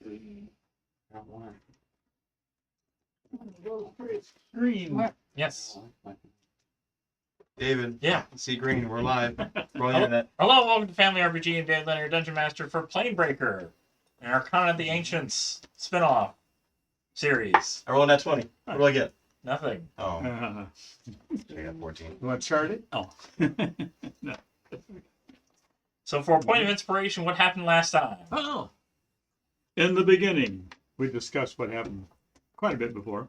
Got one. Green. Yes. David. Yeah. See green. We're live. We're on the Hello, internet. hello, welcome to Family RPG and Dave Leonard, Dungeon Master for Planebreaker, an Arcana of the Ancients spin-off series. I rolled that 20. What do I get? Nothing. Oh, I got 14. You want charted? Oh. No. So for a point of inspiration, what happened last time? Oh. In the beginning, we discussed what happened quite a bit before.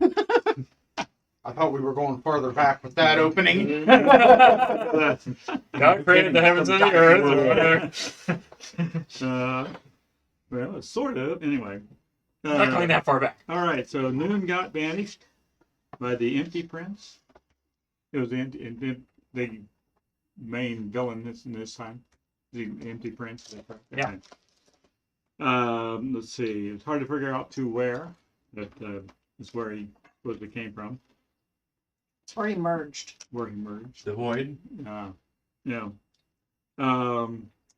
I thought we were going further back with that opening. God created the heavens and the earth. Well, sort of. Anyway. Not going that far back. All right, so Noon got banished by the Empty Prince. It was the main villain this time. The Empty Prince. Yeah. Let's see. It's hard to figure out to where. That is where he supposedly came from. It's where he merged. Where he merged. The void. Yeah.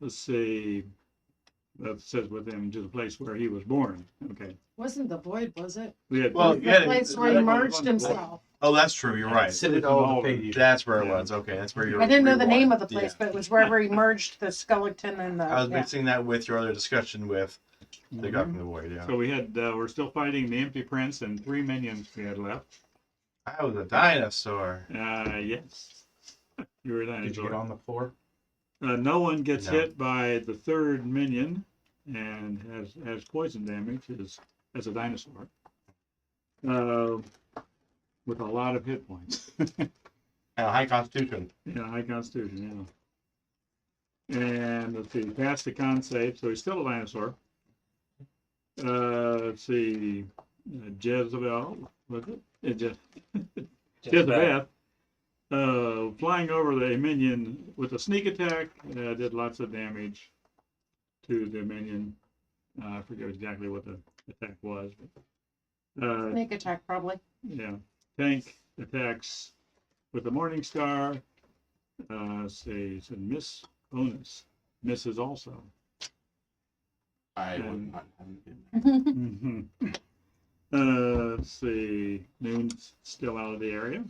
Let's see. That says with him to the place where he was born. Okay. Wasn't the void, was it? We had, Well, The yeah, place where he merged himself. Oh, that's true. You're right. That's where it was. Okay, that's where you're. I didn't know the name of the place, Yeah. but it was wherever he merged the skeleton and the. I was yeah. mixing that with your other discussion with the guy from the void. Yeah. So we had we're still fighting the Empty Prince and 3 minions we had left. I was a dinosaur. Yes. You were a dinosaur. Did you get on the floor? No one gets No. hit by the 3rd minion and has poison damage as a dinosaur. With a lot of hit points. And a high constitution. Yeah, high constitution, yeah. And let's see, passed the con save, so he's still a dinosaur. Let's see, Jezebel, was it? Jezebel. Flying over the minion with a sneak attack, did lots of damage to the minion. I forget exactly what the attack was. But, Sneak attack, probably. yeah, tank attacks with the Morning Star. Say it's a miss bonus. Misses also. I would Um, not have been. Let's see. Noon's still out of the area.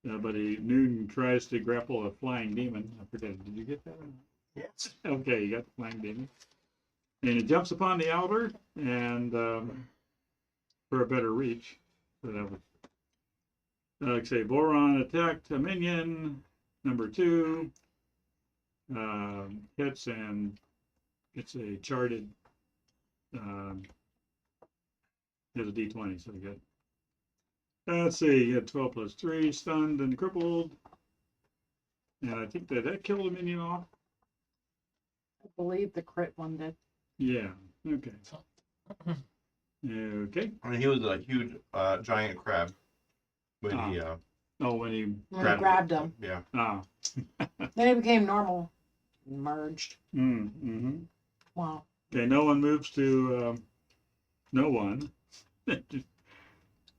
But Noon tries to grapple a flying demon. I forget. Did you get that? Yes. Okay, you got the flying demon. And he jumps upon the outer and for a better reach. So that was, like I say, Boron attacked a minion. Number 2 hits and gets a charted. Has a D20, so good. Let's see, you had 12 plus 3, stunned and crippled. And I think that killed a minion off. I believe the crit one did. Yeah, okay. Okay. I mean, he was a huge giant crab when he Oh, when he When he grabbed him. Yeah. Then he became normal. Merged. Mm-hmm. Wow. Okay, no one moves to no one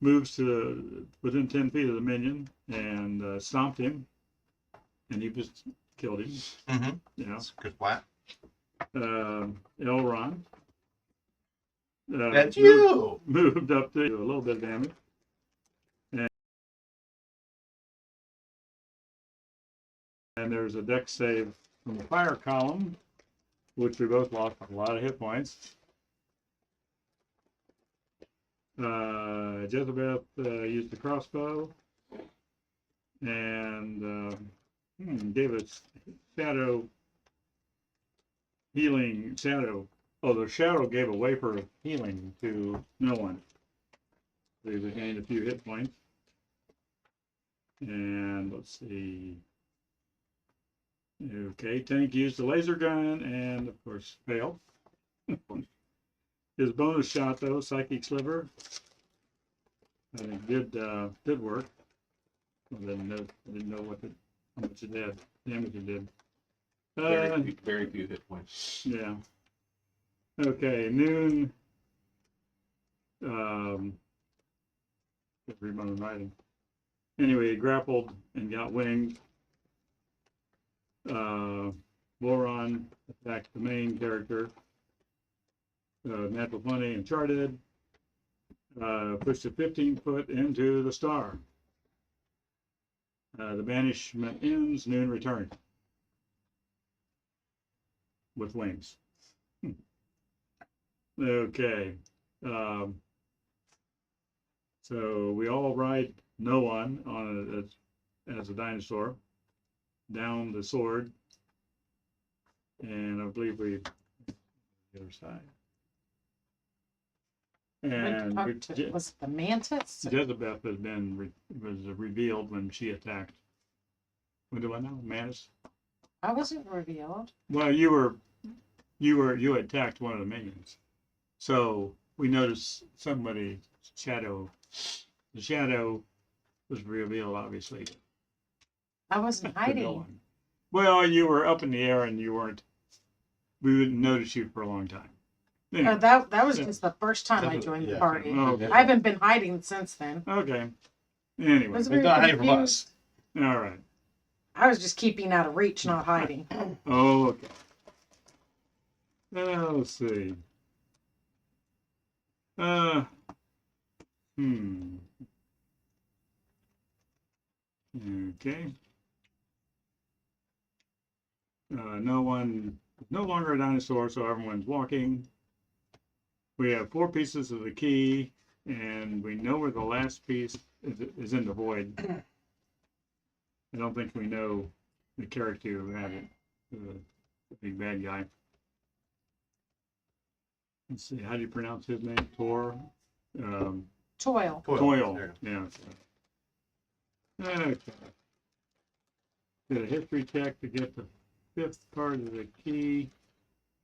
moves to within 10 feet of the minion and stomped him, and you just killed him. Mm-hmm. Yeah. That's good flat. Elron. That's you. Moved up to a little bit of damage. And there's a dex save from the fire column, which we both lost a lot of hit points. Jezebel used the crossbow and gave us shadow healing shadow. Oh, the shadow gave a wafer of healing to no one. They gained a few hit points. And let's see. Okay, Tank used the laser gun and, of course, failed. His bonus shot, though, Psychic Sliver, I think did work. I didn't know how much it did, damage it did. Very few hit points. Yeah. Okay, Noon. Can't read my own writing. Anyway, he grappled and got winged. Boron attacked the main character. Natural 20 Uncharted. Pushed a 15-foot into the star. The banishment ends, Noon return. With wings. Okay. So we all ride no one on as a dinosaur down the sword. And I believe we the other side. And Was it the mantis? Jezebel has been was revealed when she attacked. When do I know? Mantis. I wasn't revealed. Well, you attacked one of the minions, so we noticed somebody's shadow. The shadow was revealed, obviously. I wasn't to hiding. no one. Well, you were up in the air and you weren't. We wouldn't notice you for a long time. Anyway, That was Yeah. just the first time I joined the Yeah. party. okay. I haven't been hiding since then. Okay. I Anyway, was They're very not hiding from confused. us. all right. I was just keeping out of reach, not hiding. Oh, okay. Let's see. Okay. No longer a dinosaur, so everyone's walking. We have 4 pieces of the key, and we know where the last piece is in the void. I don't think we know the character who had it, the big bad guy. Let's see, how do you pronounce his name? Toil. Toil. Toil. There. Yeah. Okay. Did a history check to get the 5th part of the key,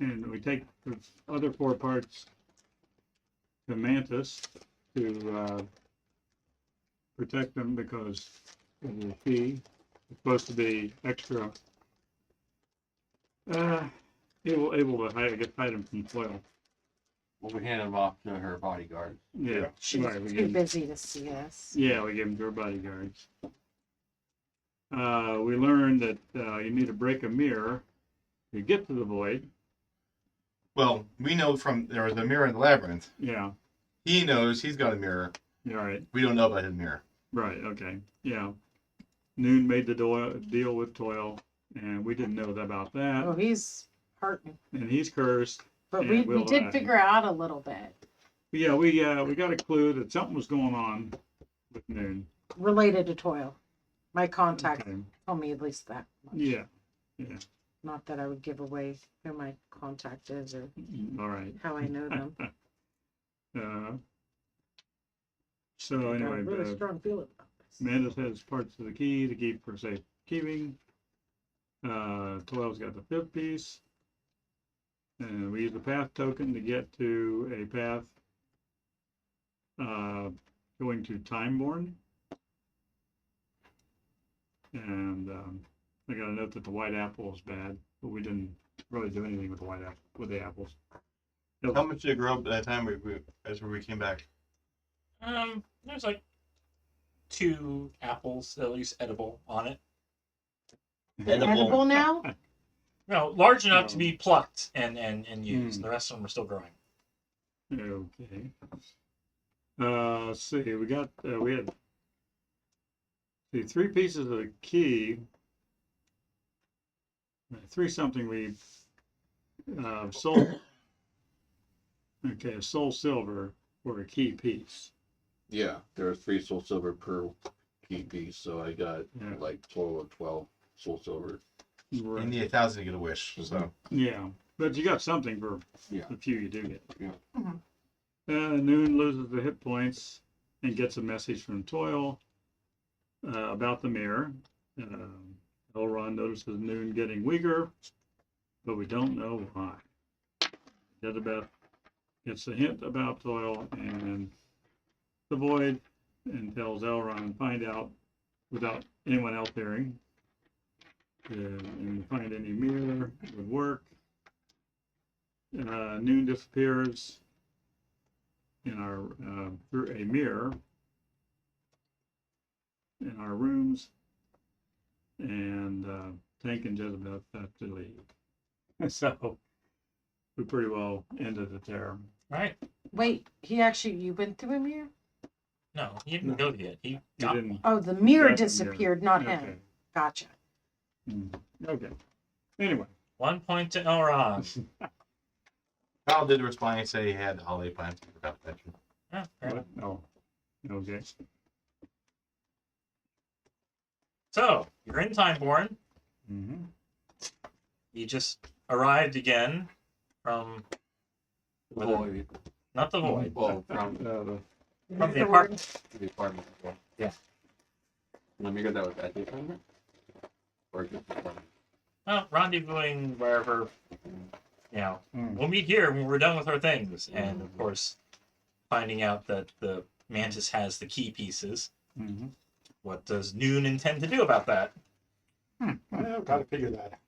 and we take the other 4 parts to Mantis to protect them because of the key. It's supposed to be extra able to hide them from Toil. Well, we handed him off to her bodyguard. Yeah, She's right. We too gave them, busy to see us. yeah, we gave them to her bodyguards. We learned that you need to break a mirror to get to the void. Well, we know from there was a mirror in the labyrinth. Yeah, He knows he's got a mirror. yeah, right. We don't know about his mirror. Right, okay, yeah. Noon made the deal with Toil, and we didn't know about that. Oh, he's hurting. And he's cursed. But Yeah, we we'll, did figure out a little bit But yeah, we got a clue that something was going on with Noon. related to Toil. My contact Okay. told me at least that much. Yeah, Not that I would give away who my contact is or all right. how I know them. So I got a anyway, really strong feeling about this. Mantis has parts of the key to keep for safe keeping. Toil's got the 5th piece. And we use the path token to get to a path going to Timeborn. And I got a note that the white apple is bad, but we didn't really do anything with the apples. How much did it grow up at that time as we came back? There's like 2 apples, at least edible, on it. Edible now? No, large enough to No. be plucked and used. The rest of them are still growing. Okay. Let's see. We had 3 pieces of the key. 3 something we sold. Okay, a soul silver for a key piece. Yeah, there are 3 soul silver per key piece, so I got Yeah. like total of 12 soul silver. You Right. need 1,000 to get a wish. So Yeah, but you got something for Yeah. the few you do get. Yeah. Mhm. Noon loses the hit points and gets a message from Toil about the mirror. Elrond notices Noon getting weaker, but we don't know why. Jezebel gets a hint about Toil and the void and tells Elrond find out without anyone else hearing. And find any mirror would work. Noon disappears in our through a mirror in our rooms, and Tank and Jezebel have to leave. So we pretty well ended it there. Right? Wait, you went through a mirror? No, he didn't go yet. He You got didn't. Oh, the mirror got the disappeared, not Okay. him. Gotcha. Okay. Anyway. 1 point to Elron. Kyle did respond and say he had the holiday plans. He forgot to mention. Yeah, fair enough. What? No. Okay. So, you're in Timeborn. Mm-hmm. You just arrived again from Void. not the void, Well, from from the apartment. the apartment. Yeah. Let me get that with at the apartment. Or just the apartment. Well, rendezvousing wherever. You know, Mm. we'll meet here when we're done with our things, and of course, finding out that the Mantis has the key pieces. Mm-hmm. What does Noon intend to do about that? Well, gotta figure that out.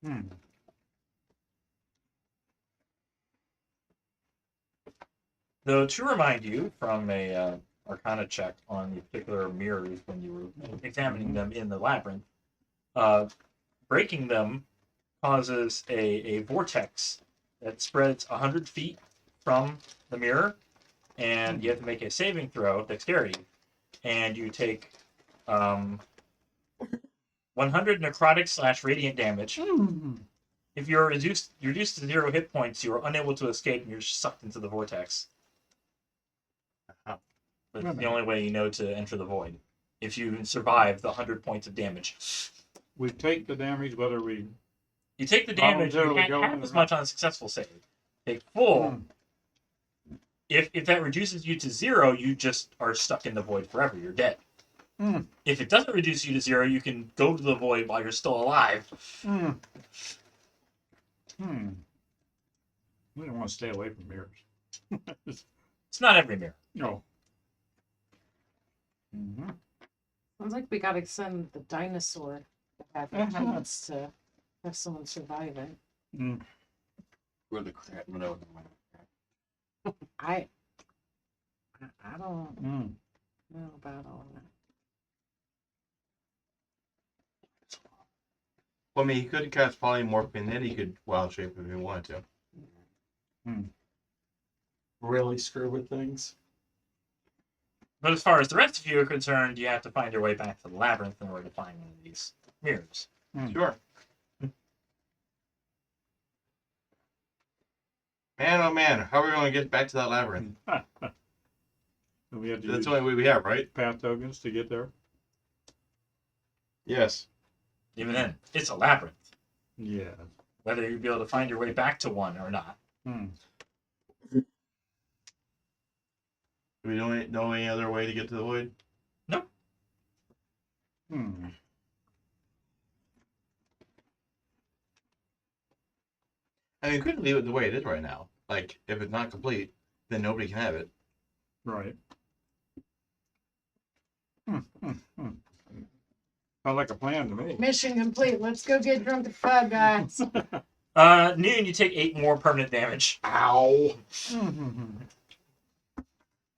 Hmm. Though, to remind you from a Arcana check on the particular mirrors when you were examining them in the labyrinth, breaking them causes a vortex that spreads 100 feet from the mirror, and you have to make a saving throw, dexterity, and you take 100 necrotic / radiant damage. Mm-hmm. If you're reduced to 0 hit points, you are unable to escape and you're sucked into the vortex. That's the only way you know to enter the void. If you survive the 100 points of damage. We take the damage whether we. You take the damage, you Voluntarily can't go have in as or much on a successful save. Take full. Mm. If that reduces you to 0, you just are stuck in the void forever. You're dead. Mm. If it doesn't reduce you to 0, you can go to the void while you're still alive. Mm. Hmm. We don't want to stay away from mirrors. It's not every mirror. No. Mm-hmm. Sounds like we gotta send the dinosaur that had the chance to have someone survive it. Mm. Where the crap. No. I don't Mm. know about all that. Well, I mean, he could cast polymorph and then he could wild shape if he wanted to. Really screw with things. But as far as the rest of you are concerned, you have to find your way back to the labyrinth in order to find one of these mirrors. Sure. Man, oh man, how are we going to get back to that labyrinth? We have to That's use the only way we have, right? path tokens to get there. Yes. Even then, it's a labyrinth. Yeah. Whether you'll be able to find your way back to one or not. Hmm. Do we know any other way to get to the void? Hmm. I mean, we couldn't leave it the way it is right now. Like, if it's not complete, then nobody can have it. Right. Sounds like a plan to me. Mission complete. Let's go get drunk at Five Guys. Noon, you take 8 more permanent damage. Ow.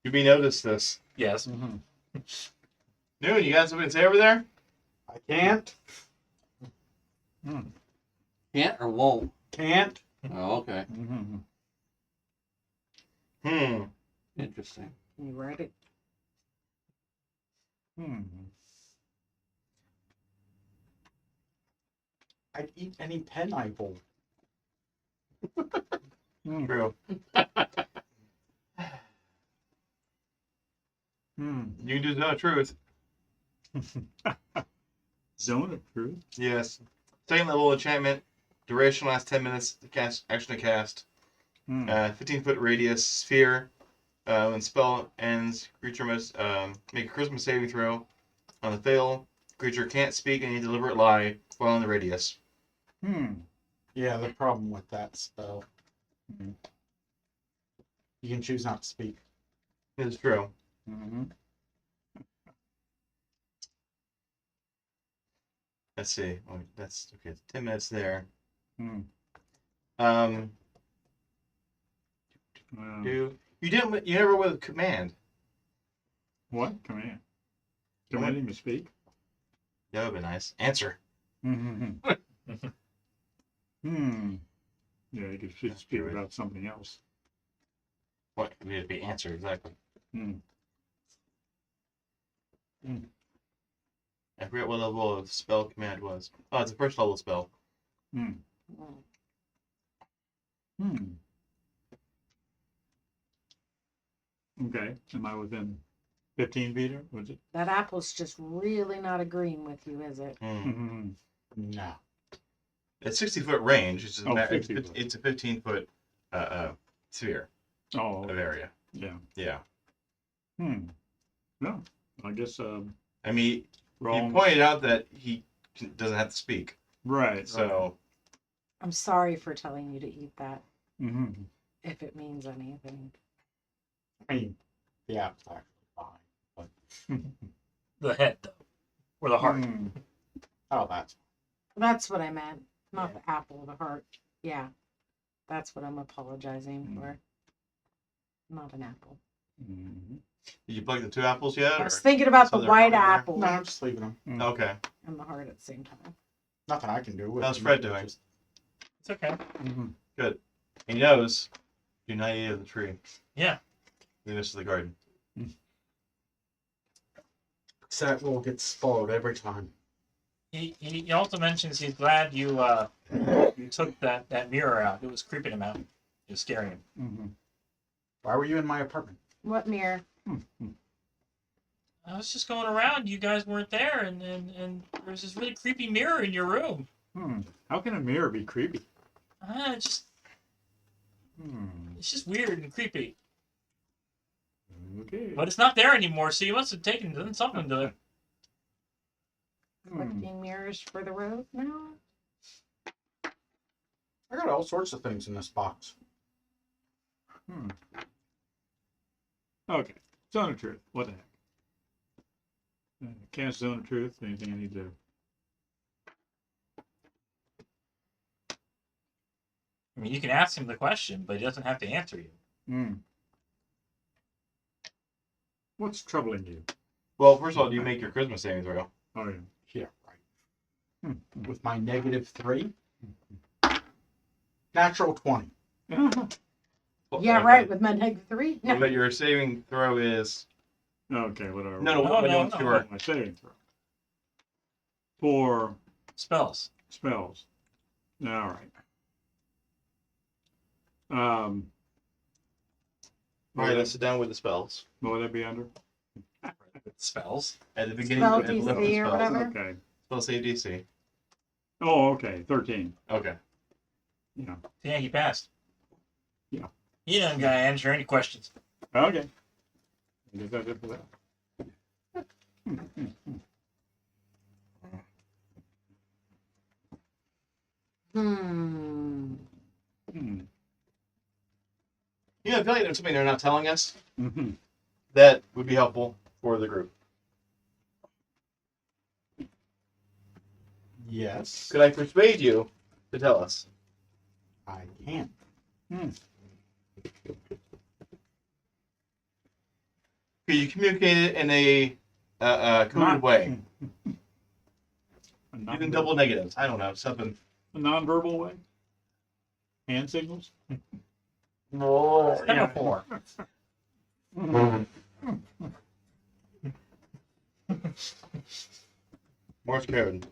You may notice this. Yes. Mm-hmm. Noon, you got something to say over there? I can't. Can't or won't? Can't. Oh, okay. Mm-hmm. Interesting. You read it? I'd eat any pen I hold. True. Hmm. You can do Zone of Truth. Zone of truth. Yes. Second level enchantment. Duration lasts 10 minutes. To cast action to cast. 15-foot radius sphere. When spell ends, creature must make a charisma saving throw. On the fail, creature can't speak any deliberate lie while in the radius. Yeah, the problem with that spell. You can choose not to speak. It's true. Mm-hmm. Let's see. Oh, that's okay. 10 minutes there. Wow. You never went with command. What? Command. Commanding to speak? That would be nice. Answer. Mm-hmm. Hmm. Yeah, you could speak true. about something else. What could be the answer exactly? Hmm. I forget what level of spell command was. Oh, it's a first level spell. Hmm. Mm. Hmm. Okay. Am I within 15 feet? Or was it? That apple's just really not agreeing with you, is it? Mm-hmm. No. It's 60-foot range. It's, Oh, it's, 60 foot. it's a 15-foot sphere Oh, of area. yeah. Yeah. Hmm. No, I guess I mean, we're you all pointed out that he doesn't have to speak. right. So, I'm sorry for telling you to eat that, Mm-hmm. if it means anything. I mean, the apple's actually fine. The head, though. Or the heart. Hmm. Oh, that's That's what I meant. Not the apple, the heart. Yeah. That's what I'm apologizing for. Not an apple. Mm-hmm. did you plug the 2 apples yet? I Or? was thinking about So the they're white probably there? apple no. I'm just leaving them. Okay. and the heart at the same time. Nothing I can do with How's them. Fred doing? Just- It's okay. Mm-hmm. He knows do not eat of the tree. Yeah. Leave this to the garden. That will get spoiled every time. He also mentions he's glad you you took that mirror out. It was creeping him out. It was scaring him. Mm-hmm. Why were you in my apartment? What mirror? Mm-hmm. I was just going around. You guys weren't there, and there was this really creepy mirror in your room. Hmm. How can a mirror be creepy? Hmm. It's just weird and creepy. Okay. But it's not there anymore, so you must have done something to it. Hmm. Collecting mirrors for the road now? I got all sorts of things in this box. Hmm. Okay. Zone of truth. What the heck? Cast zone of truth. Anything I need to? I mean, you can ask him the question, but he doesn't have to answer you. Hmm. What's troubling you? Well, first of all, do you make your Christmas saving throw? Oh yeah. Yeah, right. Hmm. With my -3. Natural 20. Yeah, Okay. right, with my -3. Yeah. But your saving throw is Okay. Whatever. no. No, What no, what's no. your My saving throw. For Spells. spells. All right. Alright, let's sit down with the spells. What would that be under? Spells. At the beginning Spell at the list of DC or spells. whatever. Okay. Spell save DC. Oh, okay. 13. Okay. Yeah. Yeah, he passed. Yeah. He doesn't gotta answer any questions. Okay. I guess that's it for that. Hmm. Hmm. You know, I feel like there's something they're not telling us Mm-hmm. that would be helpful for the group. Yes. Could I persuade you to tell us? I can. Could you communicate it in a coded way? Even double negatives. I don't know. Something. A non-verbal way? Hand signals? Semaphore. Morse code.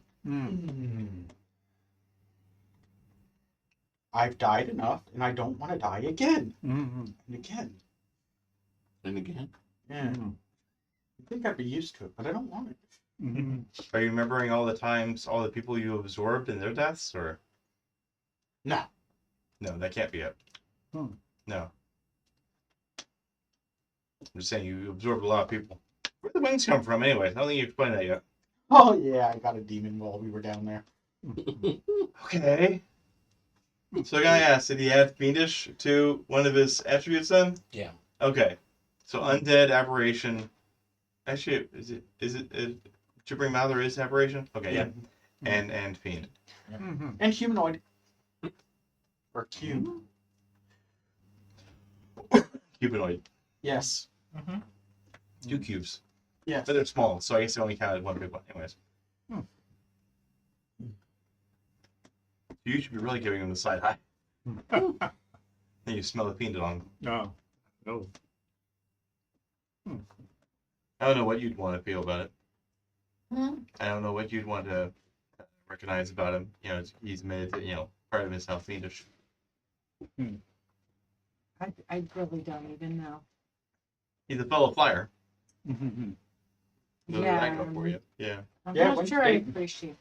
I've died enough, and I don't want to die again Mm-hmm. and again. And again. Yeah. I think I'd be used to it, but I don't want it. Mm-hmm. Are you remembering all the times, all the people you absorbed in their deaths, or No. no? That can't be it. Hmm. No. I'm just saying you absorbed a lot of people. Where'd the wings come from, anyways? I don't think you explained that yet. Oh yeah, I got a demon while we were down there. Okay. So I gotta ask, did he add fiendish to one of his attributes then? Yeah. Okay. So undead, aberration. Actually, is it gibbering mouther is aberration? Okay, yeah. And fiend. Mm-hmm. And humanoid. Or cube. Cubanoid. Yes. Mm-hmm. 2 cubes. Yes. But they're small, so I guess they only counted one big one. Anyways. 2 You should be really giving him the side eye. And you smell the fiend on him. No. No. I don't know what you'd want to feel about it. Hmm? I don't know what you'd want to recognize about him. You know, he's made it, part of his how fiendish. I really don't even know. He's a fellow flyer. Mhm. Those Yeah, are that go for you. Yeah. I'm Yeah, not when's sure I Dayton? appreciate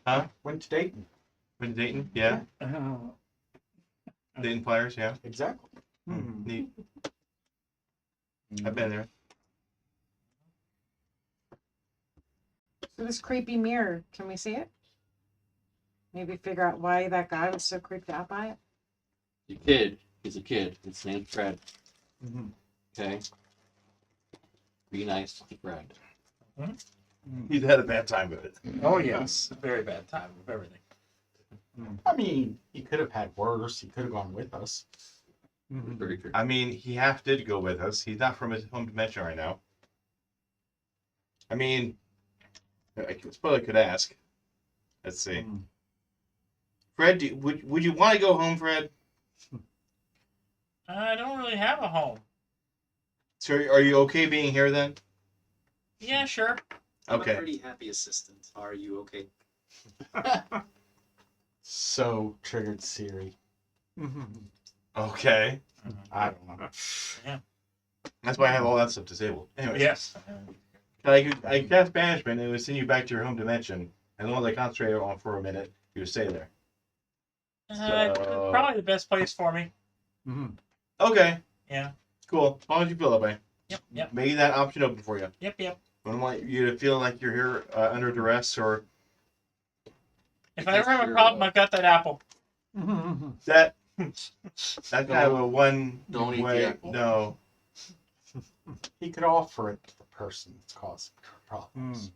that. Went to Dayton. Been to Dayton? Yeah. Oh. Dayton Flyers, yeah. Exactly. Mhm. Neat. I've been there. So this creepy mirror, can we see it? Maybe figure out why that guy was so creeped out by it. The kid, he's a kid. His name's Fred. Mhm. Okay? Be nice to Fred. He's had a bad time with it. Oh yes, very bad time of everything. I mean, he could have had worse. He could have gone with us. Mhm. Very good. I mean, he half did go with us. He's not from his home dimension right now. I mean, I suppose I could ask. Let's see. Mhm. Fred, would you want to go home, Fred? I don't really have a home. So are you okay being here then? Yeah, sure. I'm a Okay. pretty happy assistant. Are you okay? So triggered Siri. Mhm. Okay. I don't know. That's why I have all that stuff disabled. Anyway. Yes. I cast banishment and it would send you back to your home dimension. As long as I concentrate on for a minute, you would stay there. So- Probably the best place for me. Mhm. Okay. Yeah. Cool. As long as you feel that way. Yep. Make that option open for you. Yep. I don't want you to feel like you're here under duress or If I ever have a problem, I've got that apple. Mhm. that. That's kind of a one Don't eat the way. apple. No. He could offer it to the person that's causing problems.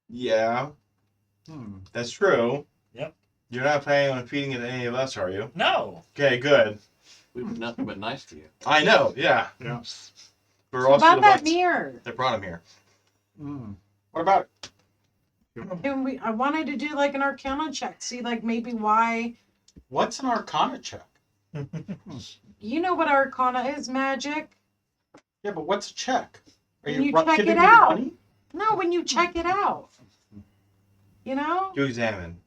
Yeah, Mhm. that's true. Yep. You're not planning on feeding it to any of us, are you? No. Okay, good. We've been nothing but nice to you. I know. Yeah. Yeah. We're So also about the that ones mirror. that brought him here. Mhm. What about I wanted to do like an Arcana check. See like maybe why. what's an Arcana check? You know what Arcana is, magic? Yeah, but what's a check? Are When you ru- check giving it me out. money? No, when you check it out. You know? To examine.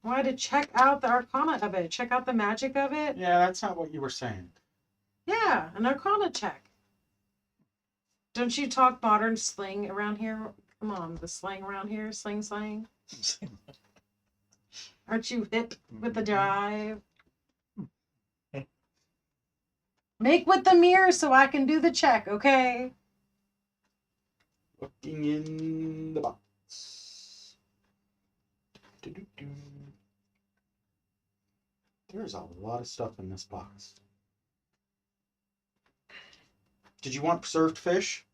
Why to check out the Arcana of it? Check out the magic of it? Yeah, that's not what you were saying. Yeah, an Arcana check. Don't you talk modern slang around here? Come on, the slang around here, slang. Aren't you hip with the jive? Make with the mirror so I can do the check, okay? Looking in the box. Do-do-do. There's a lot of stuff in this box. Did you want preserved fish?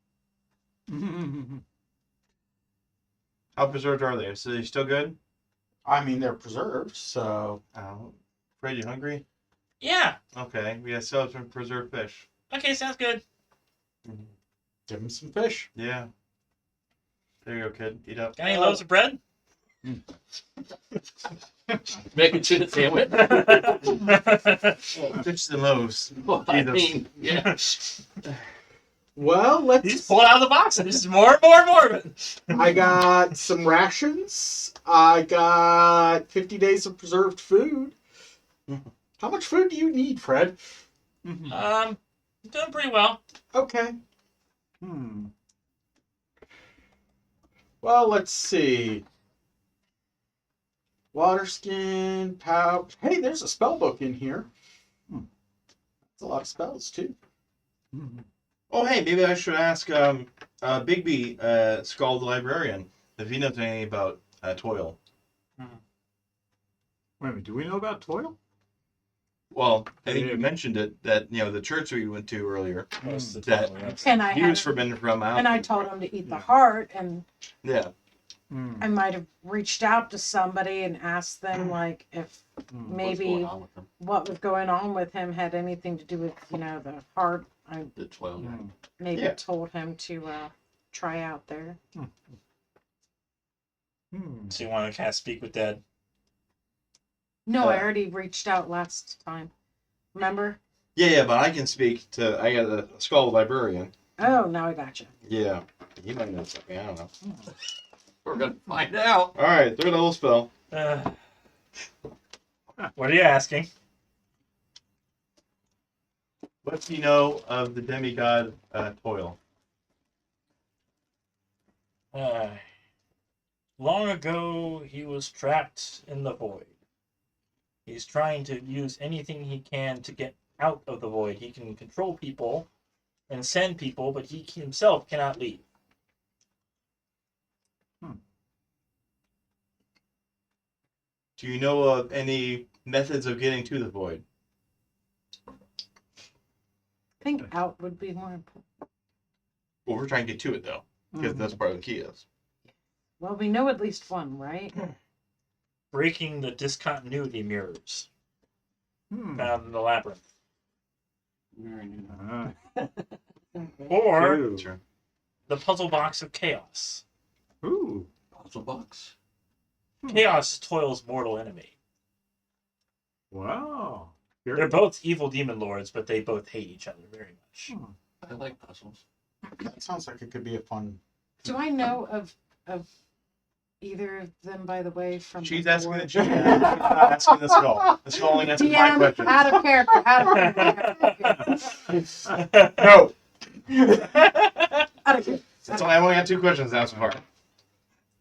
Mhm. How preserved are they? So they still good? I mean, they're preserved, so Fred, you hungry? Yeah. Okay, we got still have some preserved fish. Okay, sounds good. give him some fish. Yeah. There you go, kid. Eat up. Got any loaves of bread? Making chicken sandwich. Fish and loaves. Well, I Eat 'em. mean, yeah. Well, let's. He's pulling out of the box and this is more and more and more of it. I got some rations. I got 50 days of preserved food. How much food do you need, Fred? Mhm. Doing pretty well. Okay. Hmm. Well, let's see. Water skin, pouch. Hey, there's a spell book in here. That's a lot of spells, too. Mhm. Oh, hey, maybe I should ask Bigby, Skull the Librarian, if he knows anything about Toil. Wait a minute, do we know about Toil? Well, I think Yeah. you mentioned it, that, the church we went to earlier, Most of the That- time, yes. And I he had, was forbidden from out. and I told him to eat the Yeah. heart, and Yeah. Hmm. I might have reached out to somebody and asked them like if Hmm. maybe What's going on with them? what was going on with him had anything to do with the heart. I The 12 guy. Hmm. maybe Yeah. told him to try out there. Hmm. So you want to kind of speak with Dad? No, I already reached out last time. Remember? Yeah, but I can speak to. I got a skull librarian. Oh, now I gotcha. Yeah, he might know something. I don't know. We're gonna find out. All right, third level spell. What are you asking? What do you know of the demigod Toil? Long ago, he was trapped in the void. He's trying to use anything he can to get out of the void. He can control people and send people, but he himself cannot leave. Do you know of any methods of getting to the void? I think out would be more important. Well, we're trying to get to it though, because that's part of the key is. Well, we know at least one, right? Breaking the discontinuity mirrors Hmm. found in the labyrinth. Ah, Or two. Sure. the puzzle box of chaos. Ooh. Puzzle box. Chaos is Toil's mortal enemy. Wow. They're both evil demon lords, but they both hate each other very much. I like puzzles. That sounds like it could be a fun. Do I know of either of them, by the way, from She's the asking board? the GM. She's not asking the skull. The skull only answers my DM, questions. out of character, No. out of character. That's why I only got 2 questions to ask so far.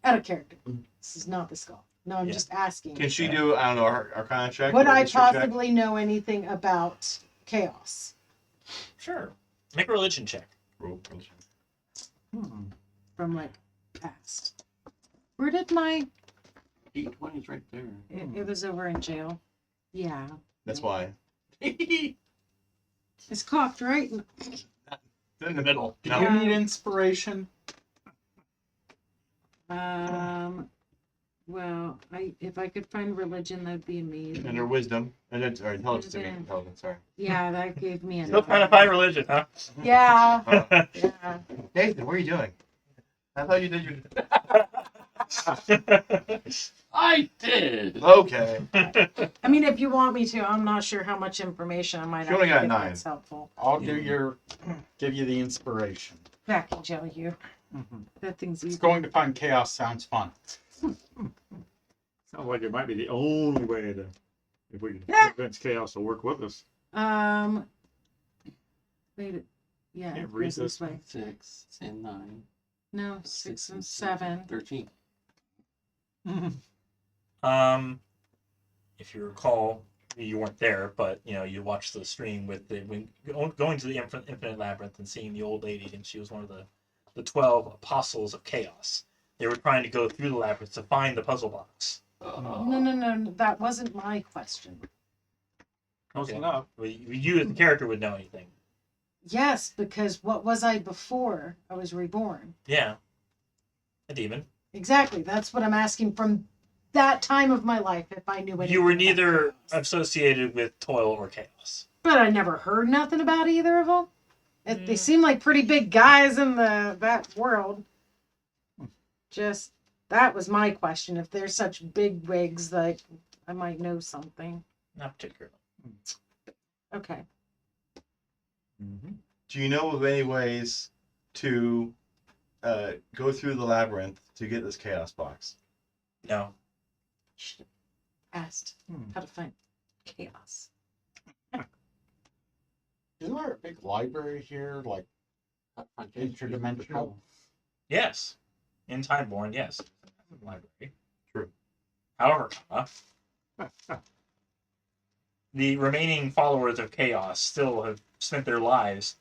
Out of character. This is not the skull. No, I'm Yeah. just asking. Can she do, I don't know, Arcana check? Would or I history check? possibly know anything about chaos Sure. Make a religion check. Roll. from like past? Where did my? 820 is right there. It was over in jail. Yeah, That's why. it's cocked right. In the middle. Do No. you need inspiration? Well, if I could find religion, that'd be amazing. And her wisdom. And then, or intelligence, I mean. Wisdom. Intelligence, sorry. Yeah, that gave me Still enough. trying to find religion, huh? Yeah, Uh, yeah. Nathan, what are you doing? I thought you did your... I did. Okay. I mean, if you want me to, I'm not sure how much information I might She have only to got give 9. that's helpful. I'll do give you the inspiration. Back in jail, you. That thing's It's easy. going to find chaos sounds fun. Sounds like it might be the only way to, if we can Yeah. convince chaos to work with us. Wait, yeah, Can't it read goes this way. 6 and 9. No, 6 and 7. 13. If you recall, you weren't there, but you watched the stream with going to the infinite labyrinth and seeing the old lady, and she was one of the 12 apostles of chaos. They were trying to go through the labyrinth to find the puzzle box. No, that wasn't my question. Close Okay. enough. Well, you as the character would know anything. Yes, because what was I before I was reborn? Yeah, a demon. Exactly. That's what I'm asking from that time of my life. If I knew anything. You were about neither chaos. associated with Toil or chaos. But I never heard nothing about either of them. They seem like pretty big guys in that world. Just that was my question. If they're such big wigs, like I might know something. Not particularly. Okay. Do you know of any ways to go through the labyrinth to get this chaos box? No. Asked how to find chaos. Isn't there a big library here, like interdimensional? Yes. In Timeborn, yes. Library. True. However, the remaining followers of Chaos still have spent their lives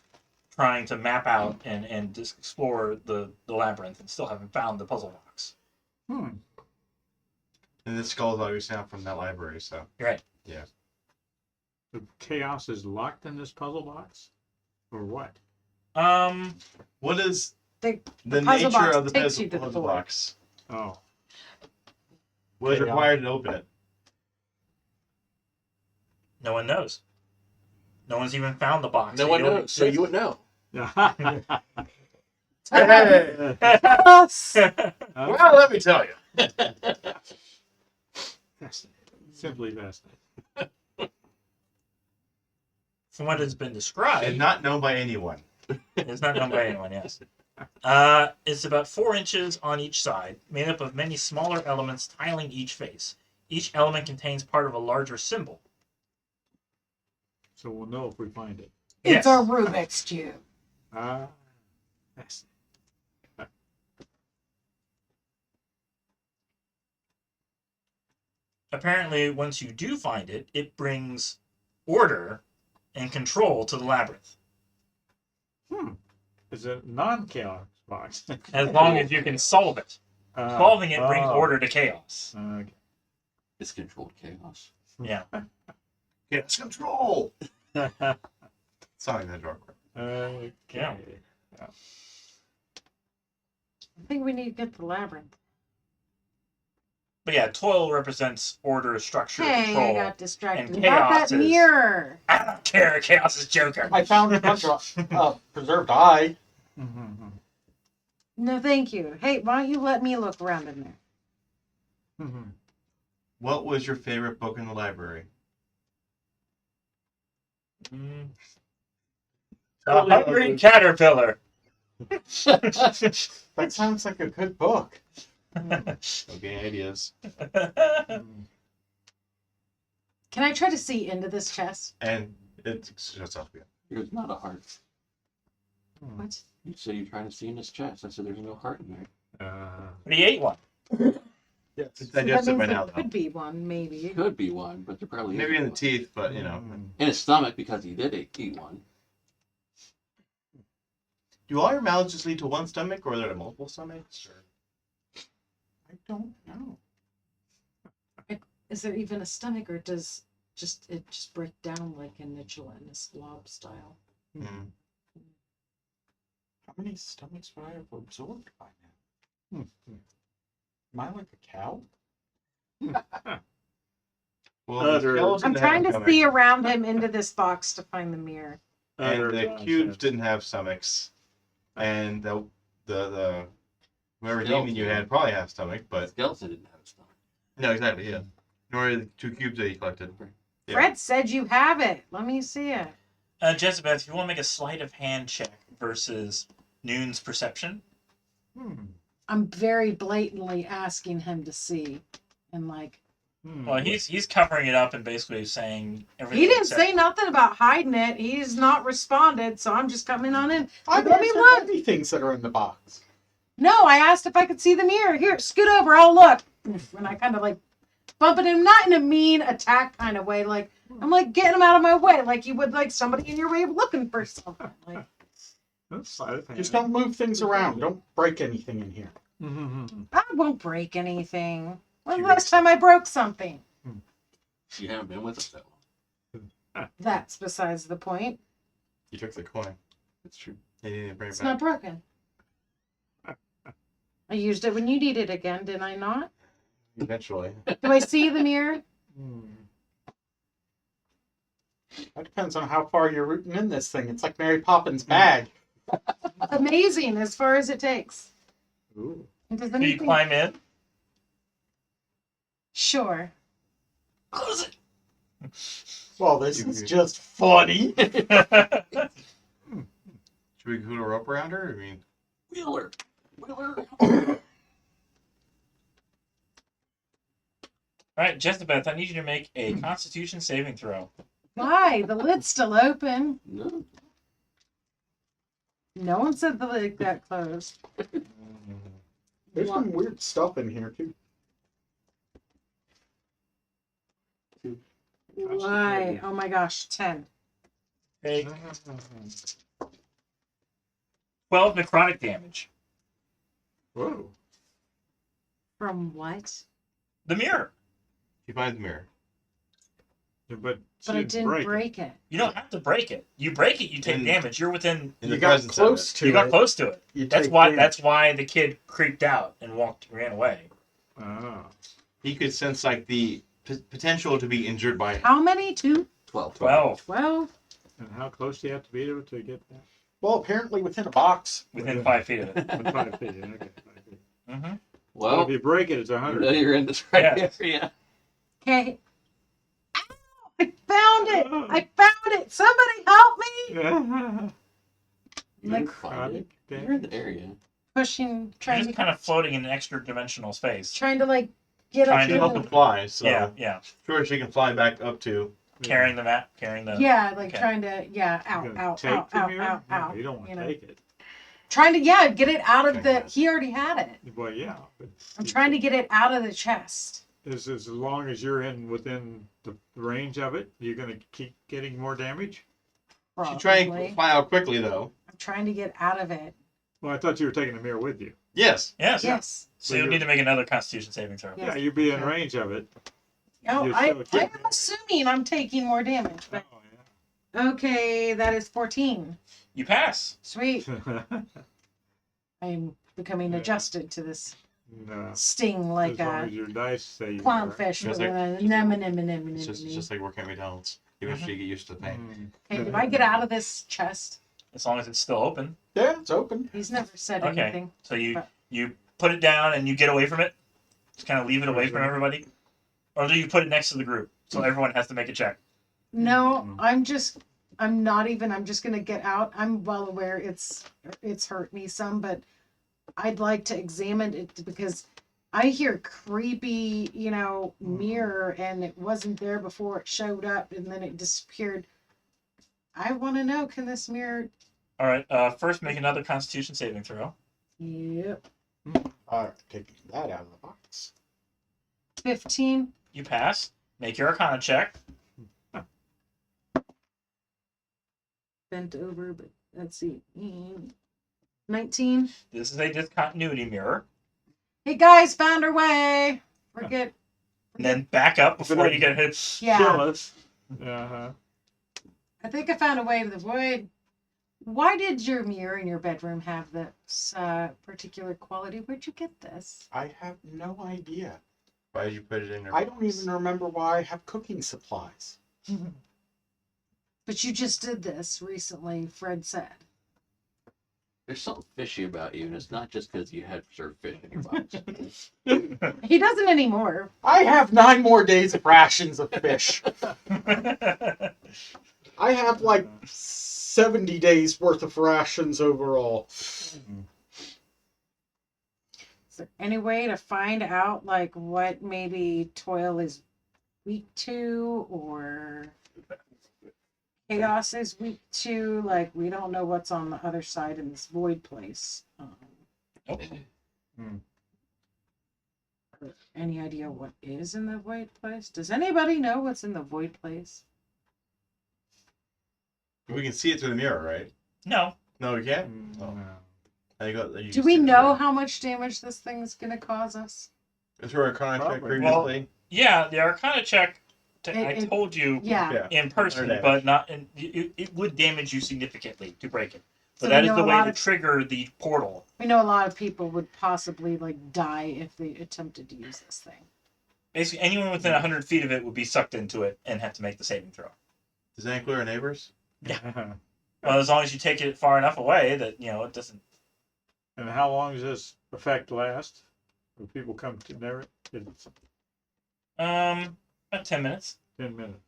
trying to map out and just explore the labyrinth and still haven't found the puzzle box. And this skull is obviously not from that library, so. You're right. Yeah. The chaos is locked in this puzzle box? Or what? What is The the puzzle nature box of the takes you to the puzzle void. box? Oh. What is Chaos. required to open it? No one knows. No one's even found the box. No one knows, so you would know. Hey! Well, let me tell you. Simply fascinating. From what has been described, And not known by anyone. it's not known by anyone, yes. It's about 4 inches on each side, made up of many smaller elements tiling each face. Each element contains part of a larger symbol. So we'll know if we find it. It's Yes. a Rubik's Cube. Ah, fascinating. Apparently, once you do find it, it brings order and control to the labyrinth. It's a non-chaos box. As long as you can solve it. Solving it brings order to chaos. Okay. It's controlled chaos. Yeah. Get control! Sorry, that dark. Okay. Yeah. I think we need to get the labyrinth. But yeah, Toil represents order, structure, Hey, I control. got distracted. and About chaos that is- mirror. I don't care, chaos is Joker. I found a bunch of preserved eye. Mm-hmm. No, thank you. Hey, why don't you let me look around in there? Mm-hmm. What was your favorite book in the library? The Hungry Caterpillar. That sounds like a good book. Okay, ideas. Can I try to see into this chest? And it's just off again. There's not a heart. What? You say you're trying to see in his chest. I said there's no heart in there. But he ate one. Yes. It's So that digested means by now, there though. could be one, maybe. Could be one, but there probably Maybe isn't in the one. teeth, but you know. In his stomach because he did eat one. Do all your mouths just lead to one stomach, or are there multiple stomachs? Or... I don't know. Is there even a stomach, or does it just break down like a gelatinous slob style? Hmm. How many stomachs would I have absorbed by now? Am I like a cow? Well, Utter- the skeleton I'm had trying a to stomach, see around him into this box to find the mirror. and the cubes nonsense. didn't have stomachs, and the whoever Skeleton. demon you had probably had a stomach, but Skeleton didn't have a stomach. no, exactly, yeah. Nor the 2 cubes that he collected. Yeah. Fred said you have it. Let me see it. Jezebel, if you want to make a sleight of hand check versus Noon's perception. I'm very blatantly asking him to see, and like Well, he's covering it up and basically saying everything. he didn't except- say nothing about hiding it. He's not responded, so I'm just coming on in. I've Let me answered look. many things that are in the box. No, I asked if I could see the mirror. Here, scoot over. I'll look. And I kind of like bumping him, not in a mean attack kind of way. Like I'm like getting him out of my way, like you would like somebody in your way of looking for something. Like That's sleight of hand. Just don't move things around. Don't break anything in here. Mm-hmm. I won't break anything. When's She the last breaks time I broke something? You haven't been with us that long. That's besides the point. You took the coin. That's true. You didn't bring it It's back. not broken. I used it when you needed it again, did I not? Eventually. Do I see the mirror? That depends on how far you're rooting in this thing. It's like Mary Poppins' bag. Amazing as far as it takes. Ooh. Does Do you anything... climb in? Sure. Close Well, this is just funny. Should we put a rope around her? I mean, Wheeler. Wheeler. All right, Jezebel, I need you to make a Constitution saving throw. Why? The lid's still open. No. No one said the lid got closed. There's some weird stuff in here, too. Why? Oh my gosh, 10. Take 12 necrotic damage. Whoa. From what? The mirror. he finds the mirror. Yeah, but But I she didn't break it. You don't have to break it. You break it, you take In- damage. You're within. In You the got presence close of to You got it. close to it. You That's take why. damage. That's why the kid creeped out and ran away. Ah. it. He could sense like the potential to be injured by it. How many? 2? 12. 12 12? And how close do you have to be to get that? Well, apparently within a box. within 5 feet of it. 5 feet. Okay. 5 feet. Mm-hmm. Well, Well, if you break it, it's 100. then you're in this right Yeah. area. Okay. I found it! I found it! Somebody help me! You Like, didn't find it. Okay. You're in the area. pushing, You're trying just to kind of floating in an extra dimensional space. trying to like get up Trying She to to can the, also fly, so Yeah. sure she can fly back up to. Carrying the map, carrying the. yeah, like Okay. trying to out, You gonna out, take out, the out, mirror? out, No, out. you don't want to know. take it. Trying to get it out of the. Okay. He already had it. Well, yeah. But I'm trying to get it out of the chest. as long as you're within the range of it, you're gonna keep getting more damage. She's trying Probably. to fly out quickly though. I'm trying to get out of it. Well, I thought you were taking the mirror with you. Yes. Yes. Yes. So you'll need to make another Constitution saving throw. Yes. Yeah, you'd be in Okay. range of it. Oh, You're I still am taking- assuming I'm taking more damage, but Oh, okay, that is 14. You pass. Sweet. yeah. I'm becoming Yeah. adjusted to this No. sting like as long a as your dice say you are. clownfish Just with like- a It's just like working at McDonald's. Eventually you get used to the pain. Mm. Okay, do I get out of this chest? As long as it's still open. Yeah, it's open. He's never said Okay. anything. So you But- you put it down and you get away from it. Just kind of leave it away from Mhm. everybody. Or do you put it next to the group so everyone has to make a check? No, Mm. I'm just gonna get out. I'm well aware it's hurt me some, but I'd like to examine it because I hear creepy, mirror and it wasn't there before it showed up and then it disappeared. I want to know, can this mirror? All right. First, make another Constitution saving throw. Yep. All right, taking that out of the box. 15. You pass. Make your Arcana check. Bent over, but let's see. 19. This is a discontinuity mirror. Hey guys, found our way. Forget. And then back up before you get hit. Yeah. Kill us. Uh-huh. I think I found a way to the void. Why did your mirror in your bedroom have this particular quality? Where'd you get this? I have no idea. Why did you put it in there? I don't even remember why I have cooking supplies. But you just did this recently, Fred said. There's something fishy about you, and it's not just because you had preserved fish in your box. He doesn't anymore. I have 9 more days of rations of fish. I have like 70 days worth of rations overall. Is there any way to find out like what maybe Toil is weak to or Chaos is weak to? Like we don't know what's on the other side in this void place. Nope. Any idea what is in the void place? Does anybody know what's in the void place? We can see it through the mirror, right? No. No, we can't. No. Do we know how much damage this thing's gonna cause us? Through our contract Probably. previously? Yeah, the Arcana check. I It- told you Yeah. in person, Damage. but not. It would damage you significantly to break it. So But that we is know the a way lot to of- trigger the portal. We know a lot of people would possibly like die if they attempted to use this thing. Basically, anyone within 100 feet of it would be sucked into it and have to make the saving throw. Does that include our neighbors? Well, as long as you take it far enough away that it doesn't. And how long does this effect last? When people come to near it, it's About 10 minutes. 10 minutes.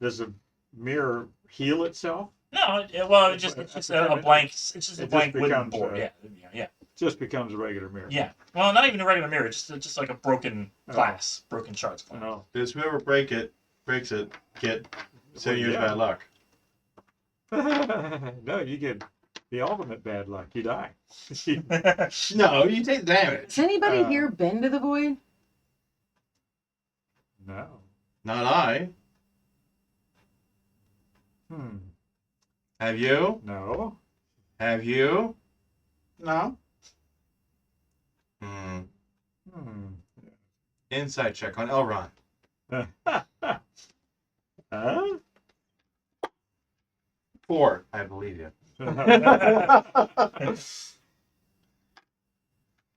Does the mirror heal itself? No, it's just After a 10 minutes, blank. It's just a it blank just wooden becomes, board. Yeah. It just becomes a regular mirror. Yeah. Well, not even a regular mirror. Just like a broken glass, broken shards. Of glass. Oh. Does whoever breaks it, get 7 years yeah. bad luck? No, you get the ultimate bad luck. You die. No, you take the damage. Has anybody Uh, here been to the void? No. Not I. Have you? No. Have you? No. Hmm. Hmm. Inside check on Elron. Huh? 4. I believe you.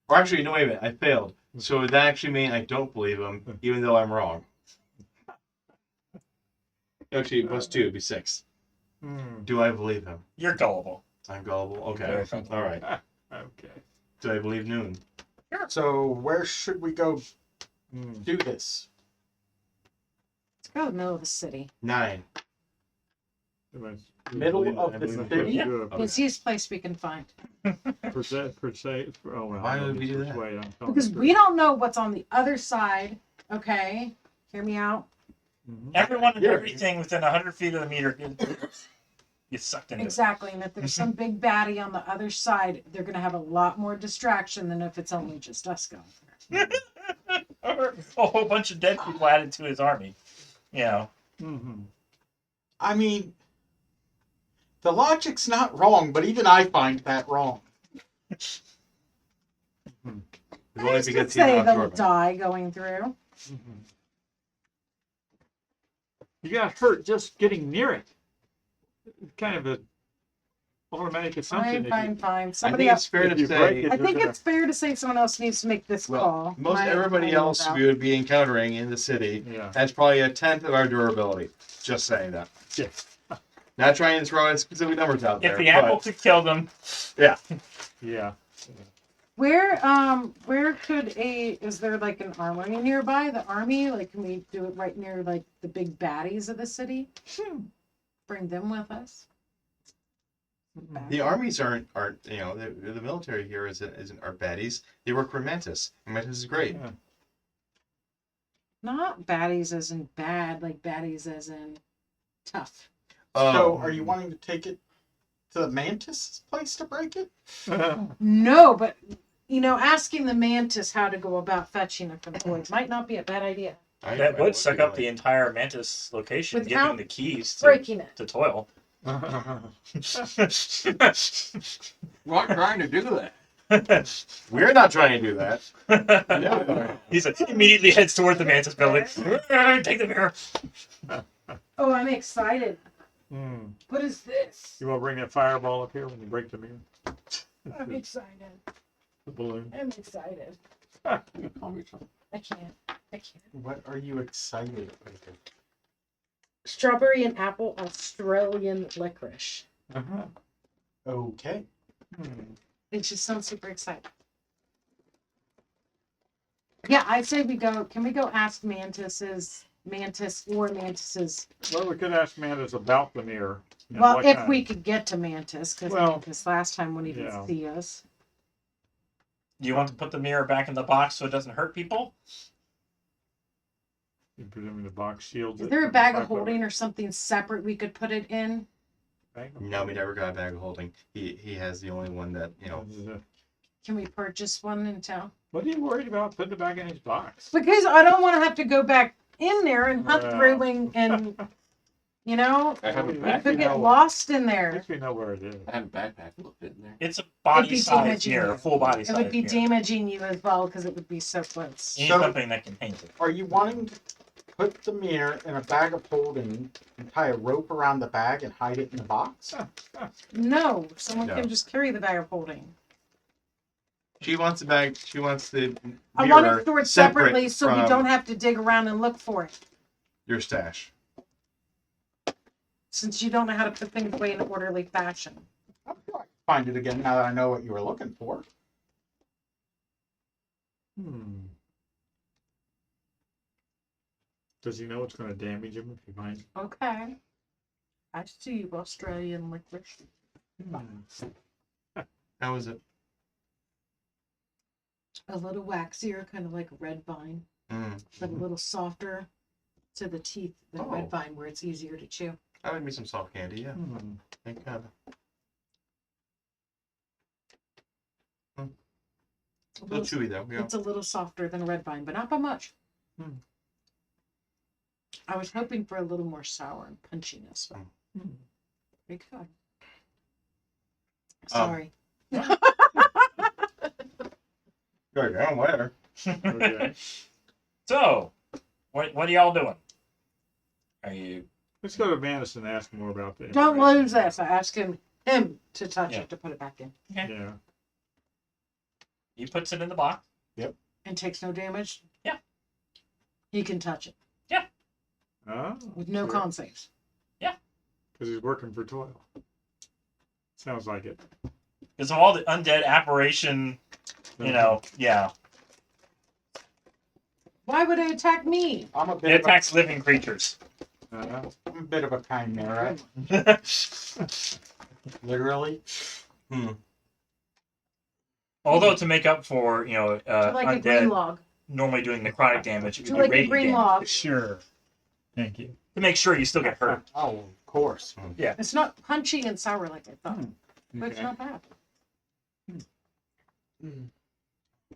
Or actually, no, wait a minute. I failed. So would that actually mean I don't believe him, even though I'm wrong? Actually, +2 would be 6. Hmm. Do I believe him? You're gullible. I'm gullible. Okay. Very gullible. All right. Okay. Do I believe Noon? So where should we go Hmm. do this? Let's go to the middle of the city. 9. Middle of the city? Yeah. It's the easiest place we can find. Oh, well, Why would we do that? persuade, I'm telling Because you. we don't know what's on the other side. Okay? Hear me out. Mhm. Everyone and Yeah. everything within 100 feet of the meter gets sucked into Exactly. And if there's some big baddie on the other side, they're going to have a lot more distraction than if it's only just us going through. it. Or a whole bunch of dead people added to his army. You know. Mhm. I mean, the logic's not wrong, but even I find that wrong. It's I only just because could he's say not they'll absorbing. die going through. Mhm. You got hurt just getting near it. It's kind of a automatic assumption. Fine. I Somebody think else. it's fair if to you say. break it, I you're think gonna- it's fair to say someone else needs to make this Well, call. most My everybody opinion else about- we would be encountering in the city Yeah. has probably a 10th of our durability. Just saying that. Yeah. Not trying to throw any specific numbers out there. If the apple could kill them. Yeah. Where could is there like an armory nearby? The army? Like, can we do it right near like the big baddies of the city? Bring them with us. The armies aren't the military here are baddies. They work for Mantis. And Mantis is great. Yeah. Not baddies as in bad, like baddies as in tough. So, Oh, are you wanting to take it to the Mantis place to break it? No, but asking the mantis how to go about fetching it from the void might not be a bad idea. That would suck up the entire Mantis location, Without giving the keys Breaking it. to Toil. We're not trying to do that. We're not trying to do that. He said, immediately heads toward the Mantis building. Take the mirror. Oh, I'm excited. Hmm. What is this? You want to bring that fireball up here when you break the mirror? I'm excited. The balloon. I'm excited. Call me something. I can't. What are you excited about? Strawberry and apple Australian licorice. Uh-huh. Okay. It just sounds super exciting. Yeah, I'd say can we go ask Mantis or Mantis's. Well, we could ask Mantis about the mirror. and Well, what if kind. we could get to Mantis, because Well, Mantis last time wouldn't even yeah. see us. Do you want to put the mirror back in the box so it doesn't hurt people? You're presuming the box shields Is it there a from bag the of holding or something separate we could put it in? bag of No, we holding? never got a bag of holding. He has the only one that Can we purchase one in town? What are you worried about putting it back in his box? Because I don't want to have to go back in there and hunt Well. through and I have a we backpack. could get lost in At there. least we know where it is. I have a backpack. Will fit in there. It's a body be size damaging mirror, you. full body It size. would be mirror. damaging you as well because it would be so close. You need So- something that can paint it. Are you wanting to put the mirror in a bag of holding and tie a rope around the bag and hide it in the box? No, someone No. can just carry the bag of holding. she wants the bag. She wants the I want mirror it stored separate separately so we from don't have to dig around and look for it. your stash. Since you don't know how to put things away in an orderly fashion. I'm sure I can find it again now that I know what you were looking for. Does he know it's going to damage him if he finds it? Okay. I see you, Australian licorice. How is it? A little waxier, kind of like a red vine, but a little softer to the teeth than Oh. red vine, where it's easier to chew. That would be some soft candy. Yeah. Hmm. Thank God. A A little chewy though. Yeah. It's a little softer than red vine, but not by much. Hmm. I was hoping for a little more sour and punchiness, but Hmm. pretty good. Sorry. Good. I don't matter. Okay. So, what are y'all doing? Are you? Let's go to Madison and ask more about the Don't information. lose this. I asked him to touch Yeah. it to put it back in, Yeah. He puts it in the box. and takes no damage. Yeah. He can touch it Oh, with no con saves. because he's working for Toil. Sounds like it. Because of all the undead apparition, yeah. Why Why would it attack me? I'm a It bit of attacks living creatures. I'm a bit of a chimera. Literally. Although to make up for, Do like a green undead log. normally doing necrotic damage, it Do would be like a radiant green damage. log. Sure. Thank you. To make sure you still get hurt. Oh, of course. It's not punchy and sour like I thought, but it's Okay. not bad.